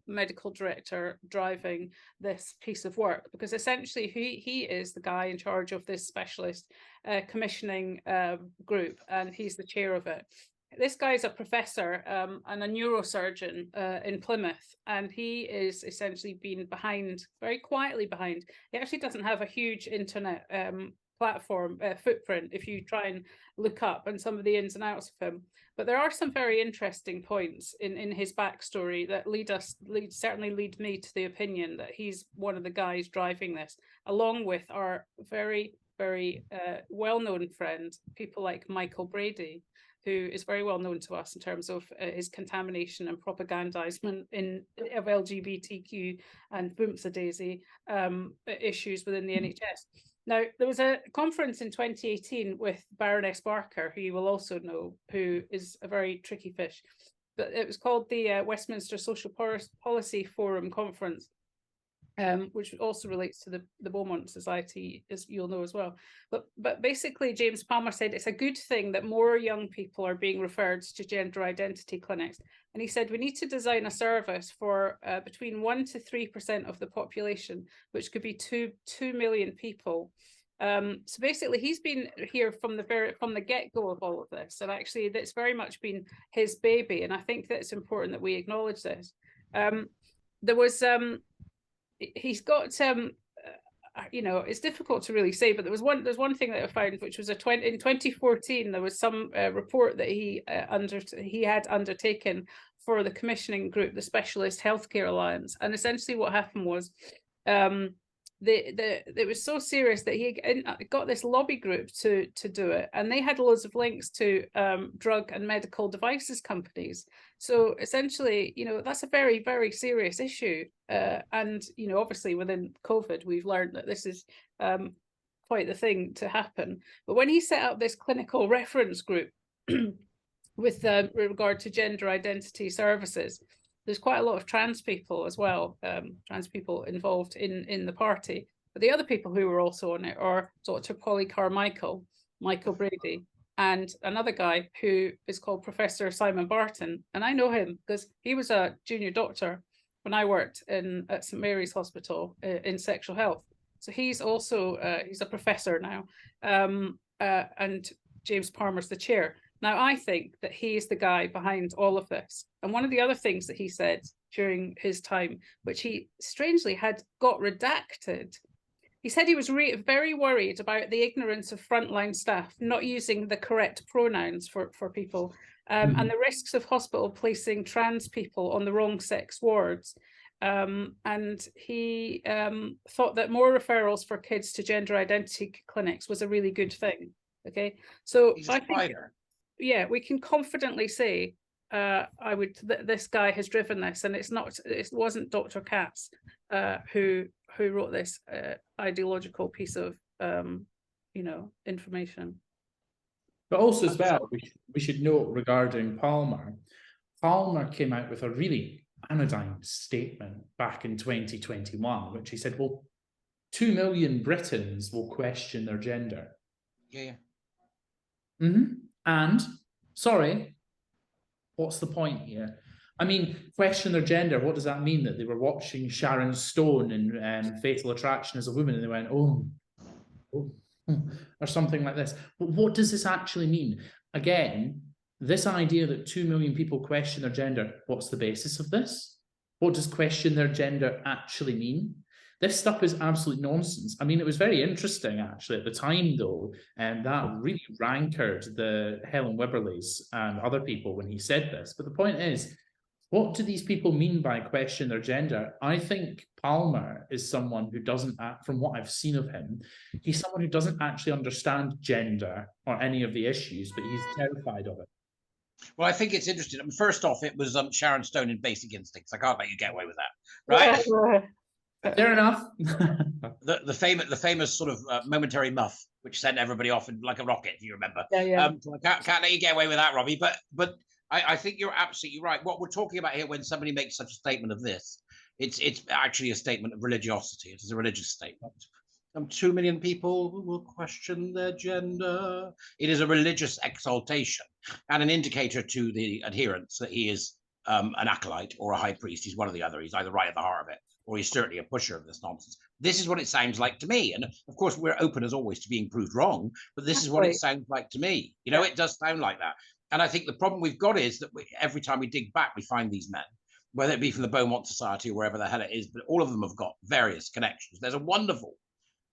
medical director driving this piece of work, because essentially he is the guy in charge of this specialist commissioning group, and he's the chair of it. This guy is a professor and a neurosurgeon in Plymouth, and he is essentially been behind, very quietly behind. He actually doesn't have a huge internet platform footprint if you try and look up and some of the ins and outs of him. But there are some very interesting points in his backstory that certainly lead me to the opinion that he's one of the guys driving this, along with our very, very well-known friend, people like Michael Brady, who is very well known to us in terms of his contamination and propagandizement of LGBTQ and boomsa-daisy issues within the NHS. Now, there was a conference in 2018 with Baroness Barker, who you will also know, who is a very tricky fish, but it was called the Westminster Social Policy Forum Conference, which also relates to the Beaumont Society, as you'll know as well. But basically, James Palmer said it's a good thing that more young people are being referred to gender identity clinics. And he said we need to design a service for between 1 to 3% of the population, which could be 2 million people. So basically, he's been here from the get-go of all of this, and actually, that's very much been his baby. And I think that it's important that we acknowledge this. There was he's got you know, it's difficult to really say, but there's one thing that I found, which was in 2014 there was some report that he had undertaken for the commissioning group, the Specialist Healthcare Alliance, and essentially what happened was it was so serious that he got this lobby group to do it, and they had loads of links to drug and medical devices companies. So essentially, you know, that's a very, very serious issue. And, you know, obviously within COVID, we've learned that this is quite the thing to happen. But when he set up this clinical reference group with regard to gender identity services, there's quite a lot of trans people as well, trans people involved in the party. But the other people who were also on it are Dr. Polly Carmichael, Michael Brady, and another guy who is called Professor Simon Barton. And I know him because he was a junior doctor when I worked at St Mary's Hospital in sexual health. So he's also, he's a professor now, and James Palmer's the chair. Now, I think that he is the guy behind all of this. And one of the other things that he said during his time, which he strangely had got redacted, he said he was very worried about the ignorance of frontline staff not using the correct pronouns for people, and the risks of hospital placing trans people on the wrong sex wards. And he thought that more referrals for kids to gender identity clinics was a really good thing. Okay, so I think, yeah, we can confidently say this guy has driven this, and it wasn't Dr. Katz who wrote this ideological piece of you know, information. But also as well, we should note regarding Palmer came out with a really anodyne statement back in 2021, which he said, well, 2 million Britons will question their gender. Yeah. And, sorry, what's the point here? I mean, question their gender, what does that mean? That they were watching Sharon Stone in Fatal Attraction as a woman and they went, oh, or something like this. But what does this actually mean? Again, this idea that 2 million people question their gender, what's the basis of this? What does question their gender actually mean? This stuff is absolute nonsense. I mean, it was very interesting, actually, at the time, though, and that really rancored the Helen Wibberleys and other people when he said this. But the point is, What do these people mean by question their gender? I think Palmer is someone who doesn't, from what I've seen of him, he's someone who doesn't actually understand gender or any of the issues, but he's terrified of it. Well, I think it's interesting. I mean, first off, it was Sharon Stone in Basic Instincts. I can't let you get away with that, right? Fair enough. the famous sort of momentary muff, which sent everybody off in, like a rocket, if you remember. Yeah. So I can't let you get away with that, Robbie. But I think you're absolutely right. What we're talking about here, when somebody makes such a statement of this, it's actually a statement of religiosity. It is a religious statement. 2 million people who will question their gender. It is a religious exaltation and an indicator to the adherents that he is an acolyte or a high priest. He's one or the other. He's either right at the heart of it, or he's certainly a pusher of this nonsense. This is what it sounds like to me. And of course, we're open as always to being proved wrong, but this is what it sounds like to me. You know, it does sound like that. And I think the problem we've got is that every time we dig back, we find these men, whether it be from the Beaumont Society or wherever the hell it is, but all of them have got various connections. There's a wonderful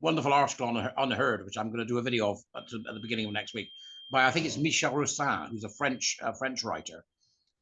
article on Unheard, which I'm going to do a video of at the beginning of next week, by I think it's Michel Roussin, who's a French writer,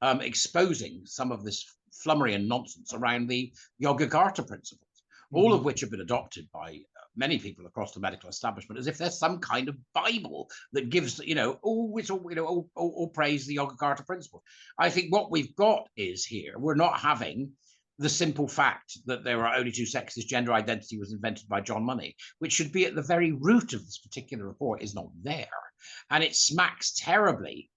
exposing some of this flummery and nonsense around the Yogyakarta principles, all of which have been adopted by many people across the medical establishment as if there's some kind of Bible that gives, all praise the Yogyakarta principles. I think what we've got is here, we're not having the simple fact that there are only two sexes, gender identity was invented by John Money, which should be at the very root of this particular report, is not there. And it smacks terribly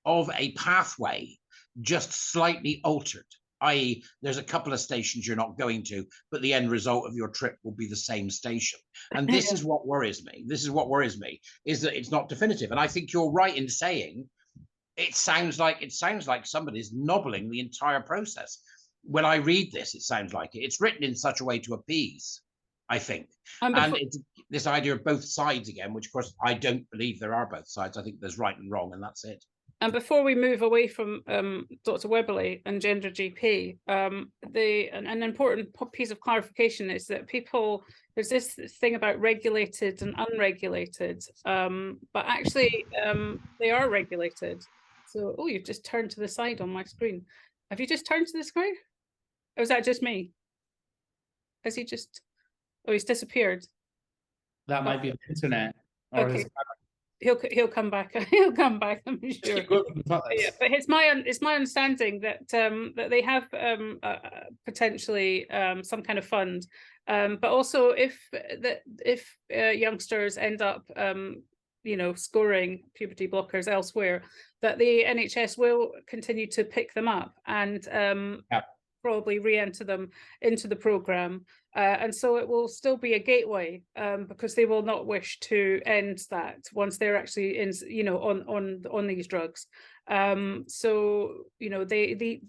of a pathway just slightly altered, i.e. there's a couple of stations you're not going to, but the end result of your trip will be the same station. And this is what worries me. This is what worries me, is that it's not definitive. And I think you're right in saying it sounds like somebody's nobbling the entire process. When I read this, it sounds like it. It's written in such a way to appease, I think. And it's this idea of both sides again, which of course I don't believe there are both sides. I think there's right and wrong, and that's it. And before we move away from Dr. Weberly and gender GP, an important piece of clarification is that there's this thing about regulated and unregulated, but actually they are regulated. So, you've just turned to the side on my screen. Have you just turned to the screen? Or was that just me? Has he just... Oh, he's disappeared. That might be the internet. Or okay. He'll come back. He'll come back, I'm sure. Yeah, but it's my understanding that that they have potentially some kind of fund, but also if youngsters end up scoring puberty blockers elsewhere, that the NHS will continue to pick them up and probably re-enter them into the programme. And so it will still be a gateway because they will not wish to end that once they're actually in, on these drugs. So, the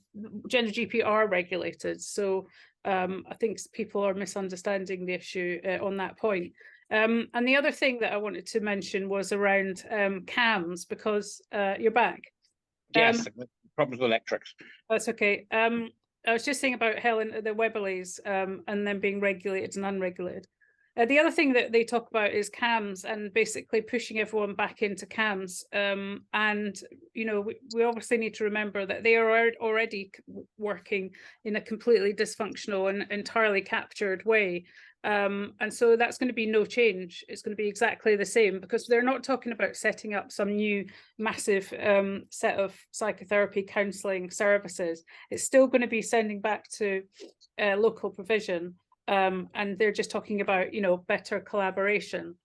gender GP are regulated. So I think people are misunderstanding the issue on that point. And the other thing that I wanted to mention was around CAMHS, because you're back. Yes, problems with electrics. That's okay. I was just saying about the Weberleys and them being regulated and unregulated. The other thing that they talk about is CAMHS and basically pushing everyone back into CAMHS. And, we obviously need to remember that they are already working in a completely dysfunctional and entirely captured way. And so that's going to be no change. It's going to be exactly the same, because they're not talking about setting up some new massive set of psychotherapy counselling services. It's still going to be sending back to local provision. And they're just talking about, better collaboration.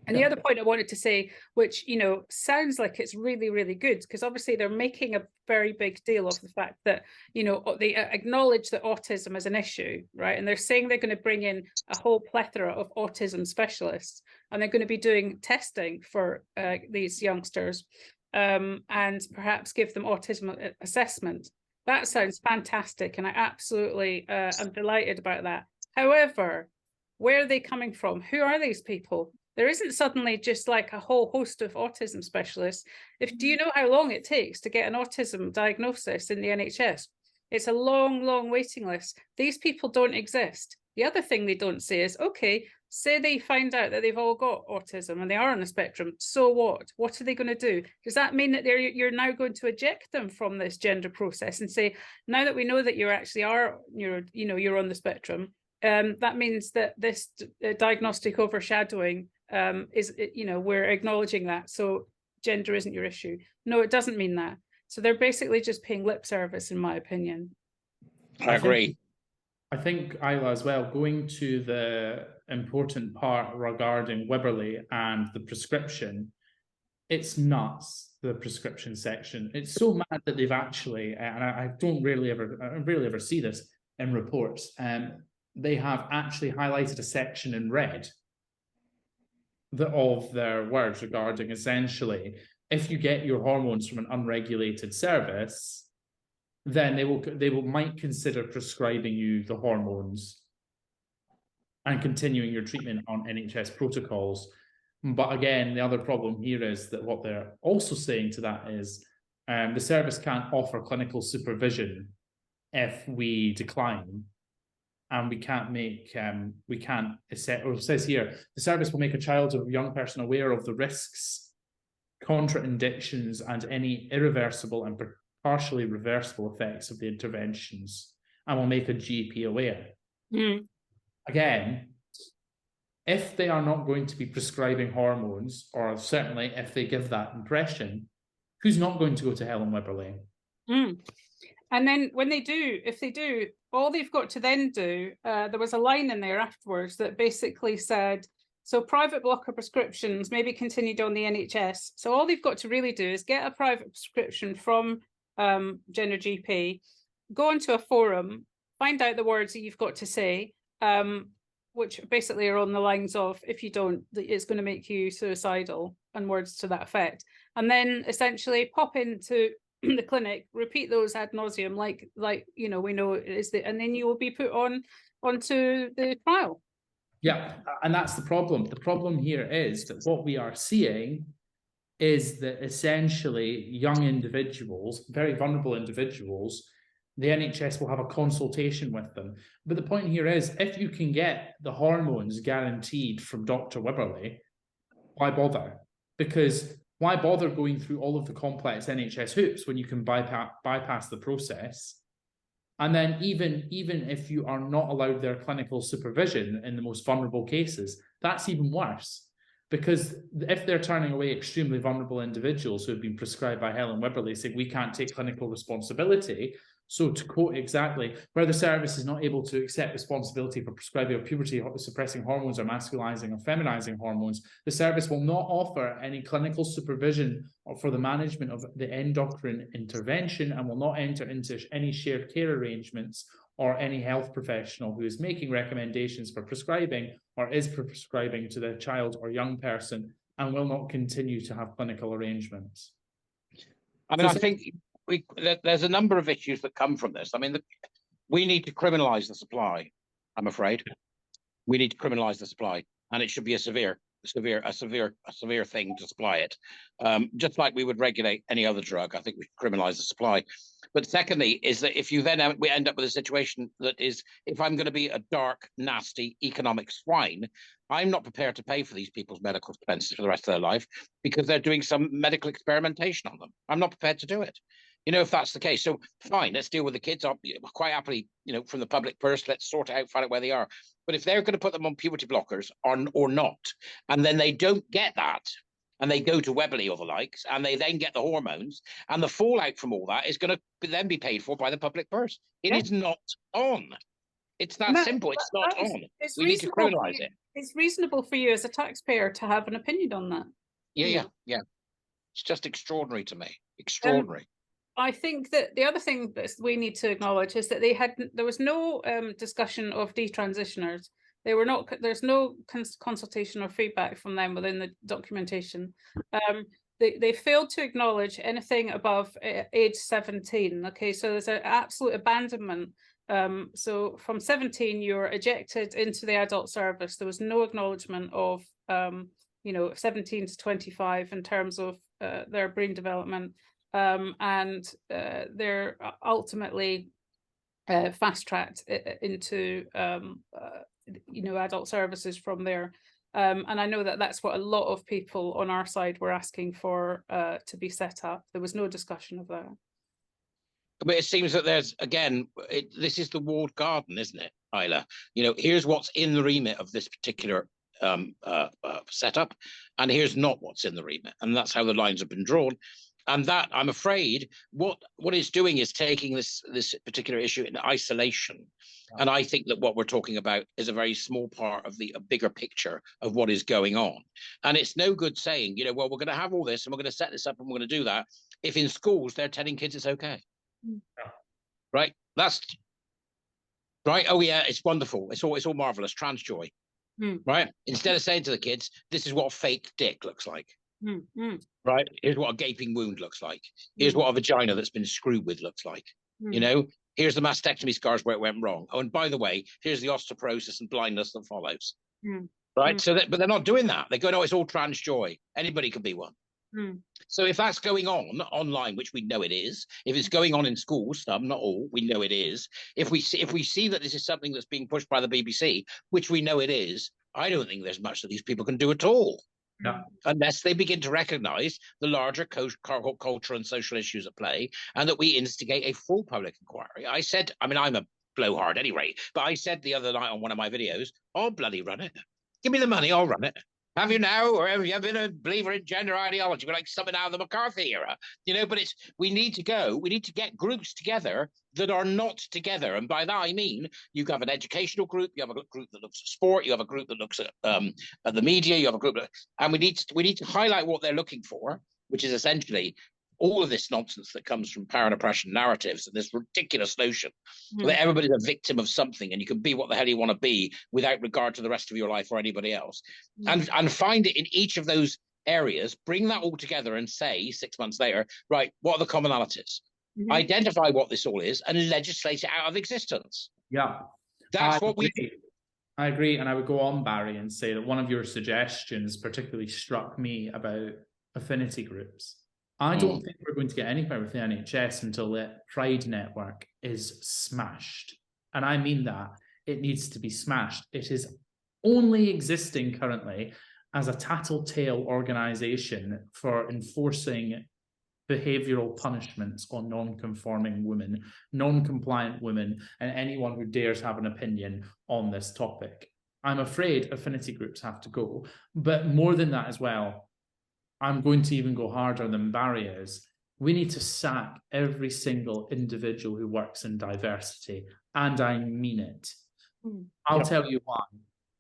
And the other point I wanted to say, which, sounds like it's really, really good, because obviously they're making a very big deal of the fact that, they acknowledge that autism is an issue, right? And they're saying they're going to bring in a whole plethora of autism specialists, and they're going to be doing testing for these youngsters and perhaps give them autism assessment. That sounds fantastic, and I absolutely am delighted about that. However, where are they coming from? Who are these people? There isn't suddenly just like a whole host of autism specialists. Do you know how long it takes to get an autism diagnosis in the NHS? It's a long, long waiting list. These people don't exist. The other thing they don't say is, okay, say they find out that they've all got autism and they are on the spectrum, so what? What are they going to do? Does that mean that you're now going to eject them from this gender process and say, now that we know that you actually are, you're on the spectrum, that means that this diagnostic overshadowing is, we're acknowledging that, so gender isn't your issue. No, it doesn't mean that. So they're basically just paying lip service, in my opinion. I agree. I think, Isla, as well, going to the important part regarding Wibberley and the prescription, it's nuts, the prescription section. It's so mad that they've actually, and I rarely ever see this in reports, they have actually highlighted a section in red of their words regarding, essentially, if you get your hormones from an unregulated service, then they might consider prescribing you the hormones and continuing your treatment on NHS protocols. But again, the other problem here is that what they're also saying to that is the service can't offer clinical supervision if we decline, and we can't make it says here, the service will make a child or young person aware of the risks, contraindictions, and any irreversible and partially reversible effects of the interventions, and will make a GP aware. Again, if they are not going to be prescribing hormones, or certainly if they give that impression, who's not going to go to Helen Wibberley? And then when they do, if they do, all they've got to then do, there was a line in there afterwards that basically said, so private blocker prescriptions may be continued on the NHS. So all they've got to really do is get a private prescription from Gender GP, go into a forum, find out the words that you've got to say, which basically are on the lines of, if you don't, it's going to make you suicidal, and words to that effect. And then essentially pop into the clinic, repeat those ad nauseum, like we know it is, and then you will be put onto the trial. Yeah, and that's the problem. The problem here is that what we are seeing is that essentially young individuals, very vulnerable individuals, the NHS will have a consultation with them. But the point here is, if you can get the hormones guaranteed from Dr. Wibberley, why bother? Because why bother going through all of the complex NHS hoops when you can bypass the process? And then even if you are not allowed their clinical supervision in the most vulnerable cases, that's even worse. Because if they're turning away extremely vulnerable individuals who have been prescribed by Helen Wibberley, saying we can't take clinical responsibility, so to quote exactly, where the service is not able to accept responsibility for prescribing or puberty suppressing hormones or masculizing or feminizing hormones, the service will not offer any clinical supervision for the management of the endocrine intervention, and will not enter into any shared care arrangements or any health professional who is making recommendations for prescribing or is prescribing to the child or young person, and will not continue to have clinical arrangements. I mean, I think there's a number of issues that come from this. I mean, we need to criminalize the supply, I'm afraid. We need to criminalize the supply, and it should be a severe thing to supply it. Just like we would regulate any other drug, I think we should criminalize the supply. But secondly, is that if you then we end up with a situation that is, if I'm going to be a dark, nasty economic swine, I'm not prepared to pay for these people's medical expenses for the rest of their life because they're doing some medical experimentation on them. I'm not prepared to do it. If that's the case, so fine, let's deal with the kids. I'll quite happily, from the public purse, let's sort it out, find out where they are. But if they're going to put them on puberty blockers or not, and then they don't get that, and they go to Wibberley or the likes, and they then get the hormones, and the fallout from all that is going to then be paid for by the public purse. It is not on. It's that simple. It's not on. We need to criminalize it. It's reasonable for you as a taxpayer to have an opinion on that. Yeah. It's just extraordinary to me. Extraordinary. I think that the other thing that we need to acknowledge is that there was no discussion of detransitioners. There's no consultation or feedback from them within the documentation. They failed to acknowledge anything above age 17. Okay, so there's an absolute abandonment. So from 17, you're ejected into the adult service. There was no acknowledgement of 17 to 25 in terms of their brain development. And they're ultimately fast-tracked into you know, adult services from there. And I know that that's what a lot of people on our side were asking for to be set up. There was no discussion of that. But it seems that there's, again, this is the walled garden, isn't it, Isla? You know, here's what's in the remit of this particular setup, and here's not what's in the remit. And that's how the lines have been drawn. And that, I'm afraid, what it's doing is taking this particular issue in isolation. Yeah. And I think that what we're talking about is a very small part of a bigger picture of what is going on. And it's no good saying, you know, well, we're going to have all this and we're going to set this up and we're going to do that, if in schools they're telling kids it's okay. Yeah. Right? That's right. Oh yeah, it's wonderful. It's all marvelous. Trans joy. Right? Instead of saying to the kids, this is what fake dick looks like. Right? Here's what a gaping wound looks like. Here's what a vagina that's been screwed with looks like. You know, here's the mastectomy scars where it went wrong. Oh, and by the way, here's the osteoporosis and blindness that follows. Right? So but they're not doing that. They go, no, it's all trans joy. Anybody can be one. So if that's going on online, which we know it is, if it's going on in schools, some, not all, we know it is. If we see that this is something that's being pushed by the BBC, which we know it is, I don't think there's much that these people can do at all. No. Unless they begin to recognize the larger cultural and social issues at play, and that we instigate a full public inquiry. I said, I mean, I'm a blowhard anyway, but I said the other night on one of my videos, I'll bloody run it. Give me the money, I'll run it. Have you now, or have you been a believer in gender ideology? We're like something out of the McCarthy era, you know, but we need to get groups together that are not together. And by that, I mean, you have an educational group, you have a group that looks at sport, you have a group that looks at the media, you have a group and we need to highlight what they're looking for, which is essentially all of this nonsense that comes from power and oppression narratives and this ridiculous notion that everybody's a victim of something and you can be what the hell you want to be without regard to the rest of your life or anybody else. And find it in each of those areas, bring that all together and say 6 months later, right, what are the commonalities? Identify what this all is and legislate it out of existence. Yeah. That's what I agree. And I would go on, Barry, and say that one of your suggestions particularly struck me about affinity groups. I don't think we're going to get anywhere with the NHS until the Pride network is smashed. And I mean that. It needs to be smashed. It is only existing currently as a tattletale organisation for enforcing behavioural punishments on non-conforming women, non-compliant women, and anyone who dares have an opinion on this topic. I'm afraid affinity groups have to go. But more than that as well, I'm going to even go harder than Barry is. We need to sack every single individual who works in diversity, and I mean it. I'll tell you why.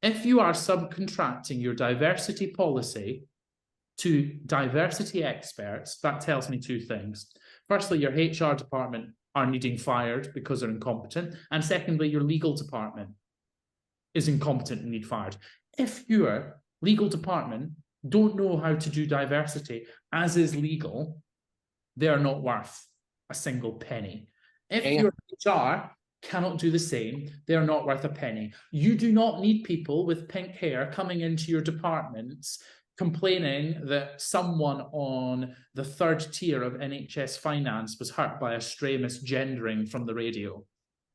If you are subcontracting your diversity policy to diversity experts, that tells me two things. Firstly, your HR department are needing fired because they're incompetent, and secondly, your legal department is incompetent and need fired. If your legal department don't know how to do diversity as is legal, they are not worth a single penny. If your HR cannot do the same, they are not worth a penny. You do not need people with pink hair coming into your departments complaining that someone on the third tier of NHS finance was hurt by a stray misgendering from the radio.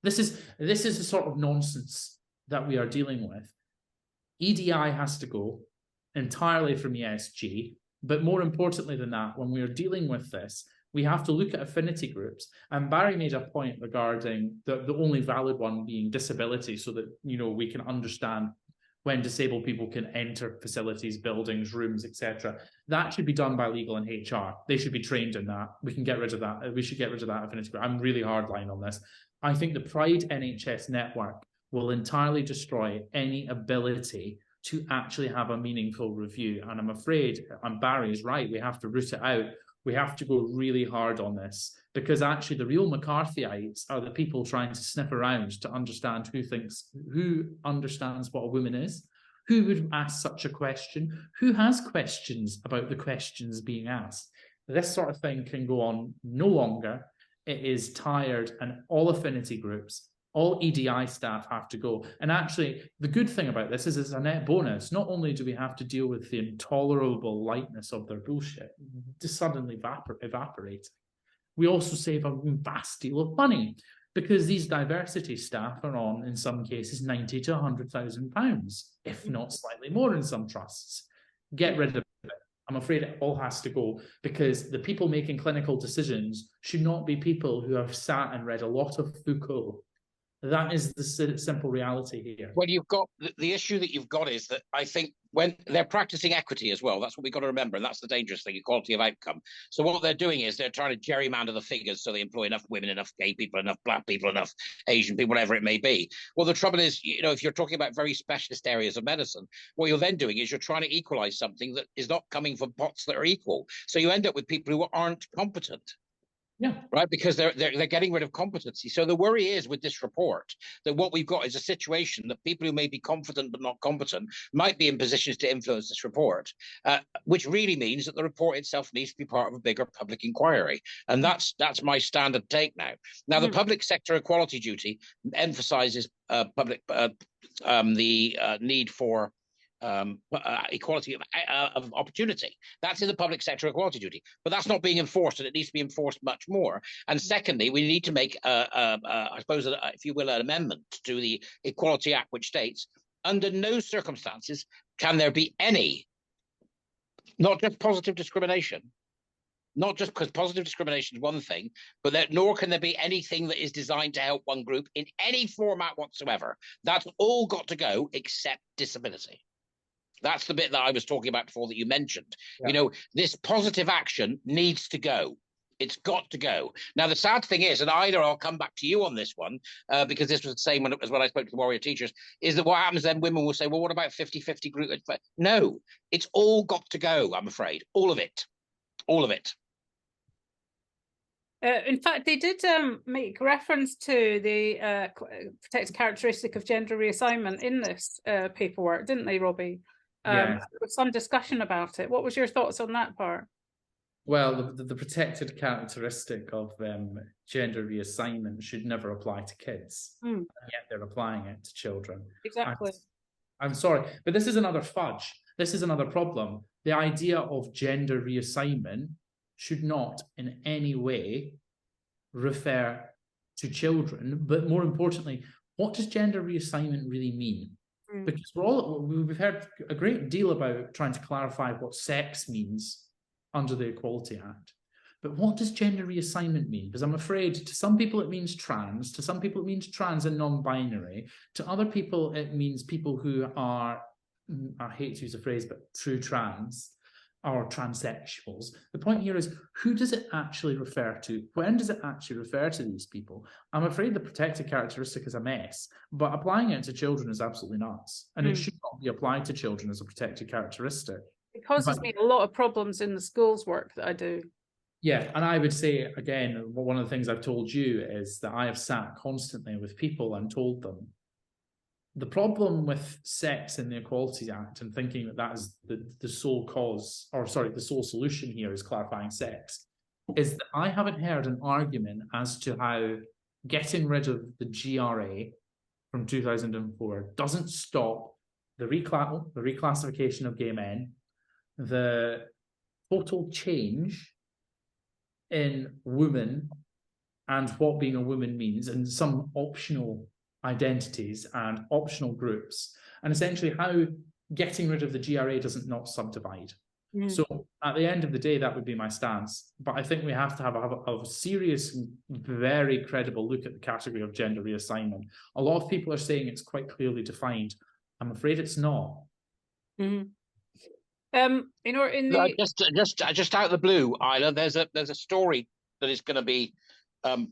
This is the sort of nonsense that we are dealing with. EDI has to go entirely from ESG, but more importantly than that, when we are dealing with this, we have to look at affinity groups. And Barry made a point regarding the only valid one being disability, so that, you know, we can understand when disabled people can enter facilities, buildings, rooms, etc. That should be done by legal and HR. They should be trained in that. We can get rid of that. We should get rid of that affinity group. I'm really hardline on this. I think the Pride NHS network will entirely destroy any ability to actually have a meaningful review. And I'm afraid, and Barry is right, we have to root it out. We have to go really hard on this, because actually the real McCarthyites are the people trying to sniff around to understand who understands what a woman is, who would ask such a question, who has questions about the questions being asked. This sort of thing can go on no longer. It is tired, and all affinity groups, all EDI staff have to go. And actually, the good thing about this is it's a net bonus. Not only do we have to deal with the intolerable lightness of their bullshit to suddenly evaporate, we also save a vast deal of money. because these diversity staff are on, in some cases, £90,000 to £100,000, if not slightly more in some trusts. Get rid of it. I'm afraid it all has to go, because the people making clinical decisions should not be people who have sat and read a lot of Foucault. That is the simple reality here. Well, you've got the issue that you've got is that I think when they're practicing equity as well, that's what we've got to remember. And that's the dangerous thing, equality of outcome. So what they're doing is they're trying to gerrymander the figures so they employ enough women, enough gay people, enough black people, enough Asian people, whatever it may be. Well, the trouble is, you know, if you're talking about very specialist areas of medicine, what you're then doing is you're trying to equalize something that is not coming from pots that are equal. So you end up with people who aren't competent. Yeah. Right, because they're getting rid of competency. So the worry is with this report that what we've got is a situation that people who may be confident but not competent might be in positions to influence this report, which really means that the report itself needs to be part of a bigger public inquiry. And that's my standard take now. Now, the public sector equality duty emphasizes the need for equality of opportunity. That's in the public sector equality duty, but that's not being enforced, and it needs to be enforced much more. And secondly, we need to make, I suppose, if you will, an amendment to the Equality Act, which states, under no circumstances can there be any, not just positive discrimination, not just because positive discrimination is one thing, but nor can there be anything that is designed to help one group in any format whatsoever. That's all got to go except disability. That's the bit that I was talking about before that you mentioned. Yeah. You know, this positive action needs to go. It's got to go. Now, the sad thing is, and either I'll come back to you on this one, because this was the same as when I spoke to the warrior teachers, is that what happens then, women will say, well, what about 50-50 group? No, it's all got to go, I'm afraid. All of it. All of it. In fact, they did make reference to the protected characteristic of gender reassignment in this paperwork, didn't they, Robbie? There was some discussion about it. What was your thoughts on that part? Well, the protected characteristic of gender reassignment should never apply to kids, and yet they're applying it to children. Exactly. I'm sorry, but this is another fudge. This is another problem. The idea of gender reassignment should not in any way refer to children, but more importantly, what does gender reassignment really mean? Because we've heard a great deal about trying to clarify what sex means under the Equality Act. But what does gender reassignment mean? Because I'm afraid to some people it means trans, to some people it means trans and non-binary, to other people it means people who are, I hate to use the phrase, but true trans or transsexuals. The point here is, who does it actually refer to? When does it actually refer to these people? I'm afraid the protected characteristic is a mess, but applying it to children is absolutely nuts. And it should not be applied to children as a protected characteristic. It causes me a lot of problems in the schools work that I do. Yeah, and I would say, again, one of the things I've told you is that I have sat constantly with people and told them, the problem with sex in the Equality Act and thinking that that is the sole cause, or sorry, the sole solution here is clarifying sex, is that I haven't heard an argument as to how getting rid of the GRA from 2004 doesn't stop the reclassification of gay men, the total change in women and what being a woman means, and some optional identities and optional groups, and essentially how getting rid of the GRA doesn't not subdivide. So at the end of the day, that would be my stance. But I think we have to have a serious, very credible look at the category of gender reassignment. A lot of people are saying it's quite clearly defined. I'm afraid it's not. You know, in the just out of the blue, Isla, there's a story that is going to be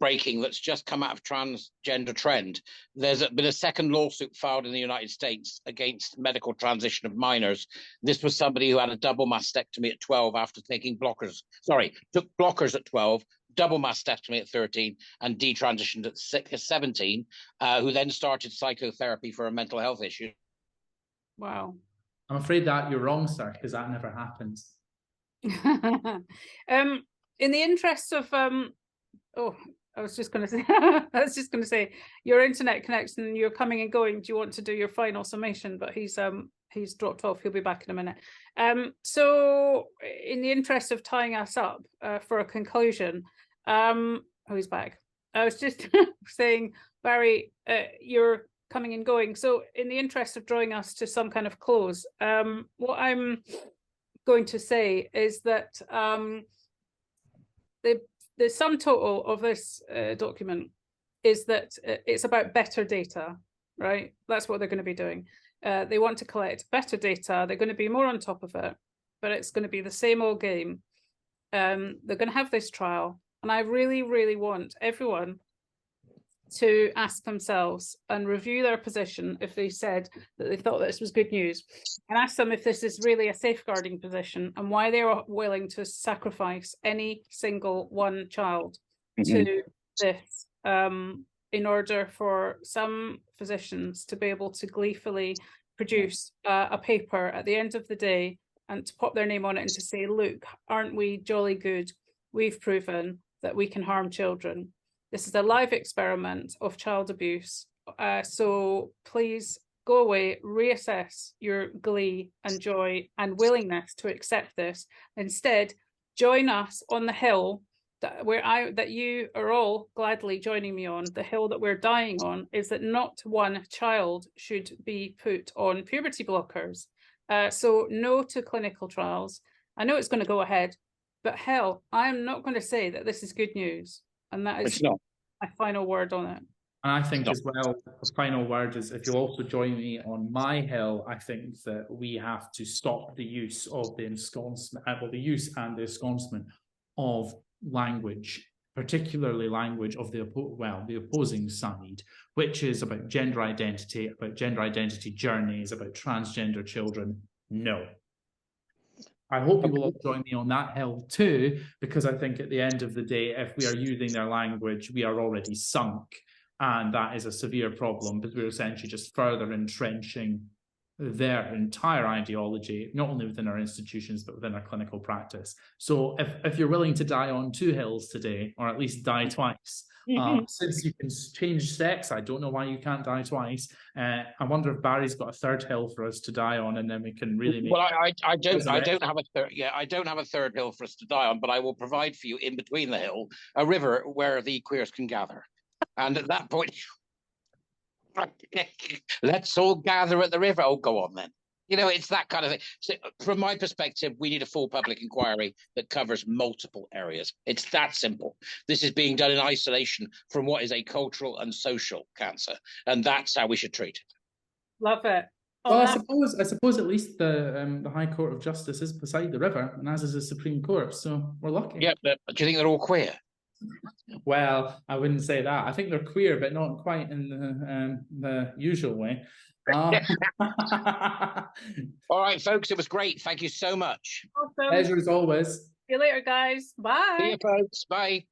breaking that's just come out of Transgender Trend. There's been a second lawsuit filed in the United States against medical transition of minors. This was somebody who had a double mastectomy at 12 after taking blockers. Sorry, took blockers at 12, double mastectomy at 13, and detransitioned at 17, who then started psychotherapy for a mental health issue. Wow. I'm afraid that you're wrong, sir, because that never happens. In the interest of oh, I was just going to say, your internet connection, you're coming and going. Do you want to do your final summation? But he's dropped off. He'll be back in a minute. So in the interest of tying us up for a conclusion, he's back. I was just saying, Barry, you're coming and going. So in the interest of drawing us to some kind of close, what I'm going to say is that the sum total of this document is that it's about better data, right? That's what they're going to be doing. They want to collect better data. They're going to be more on top of it, but it's going to be the same old game. They're going to have this trial. And I really, really want everyone to ask themselves and review their position if they said that they thought this was good news, and ask them if this is really a safeguarding position and why they're willing to sacrifice any single one child to this in order for some physicians to be able to gleefully produce a paper at the end of the day and to pop their name on it and to say, look, aren't we jolly good? We've proven that we can harm children. This is a live experiment of child abuse. So please go away, reassess your glee and joy and willingness to accept this. Instead, join us on the hill that you are all gladly joining me on. The hill that we're dying on is that not one child should be put on puberty blockers. So no to clinical trials. I know it's going to go ahead, but hell, I am not going to say that this is good news. And that is my final word on it. And I think as well, the final word is, if you'll also join me on my hill, I think that we have to stop the use of the ensconcement, the use and the ensconcement of language, particularly language of the opposing side, which is about gender identity journeys, about transgender children. No. I hope you will all join me on that hill too, because I think at the end of the day, if we are using their language, we are already sunk. And that is a severe problem, because we're essentially just further entrenching their entire ideology, not only within our institutions, but within our clinical practice. So if you're willing to die on two hills today, or at least die twice, since you can change sex, I don't know why you can't die twice. I wonder if Barry's got a third hill for us to die on, and then we can really make. Well, I don't have a third. Yeah, I don't have a third hill for us to die on, but I will provide for you in between the hill a river where the queers can gather, and at that point, let's all gather at the river. Oh, go on then. You know, it's that kind of thing. So from my perspective, we need a full public inquiry that covers multiple areas. It's that simple. This is being done in isolation from what is a cultural and social cancer, and that's how we should treat it. Love it. Well, I suppose at least the High Court of Justice is beside the river, and as is the Supreme Court, so we're lucky. Yeah, but do you think they're all queer? Well, I wouldn't say that. I think they're queer, but not quite in the usual way. All right, folks, it was great. Thank you so much. Awesome. Pleasure as always. See you later, guys. Bye. See you, folks. Bye.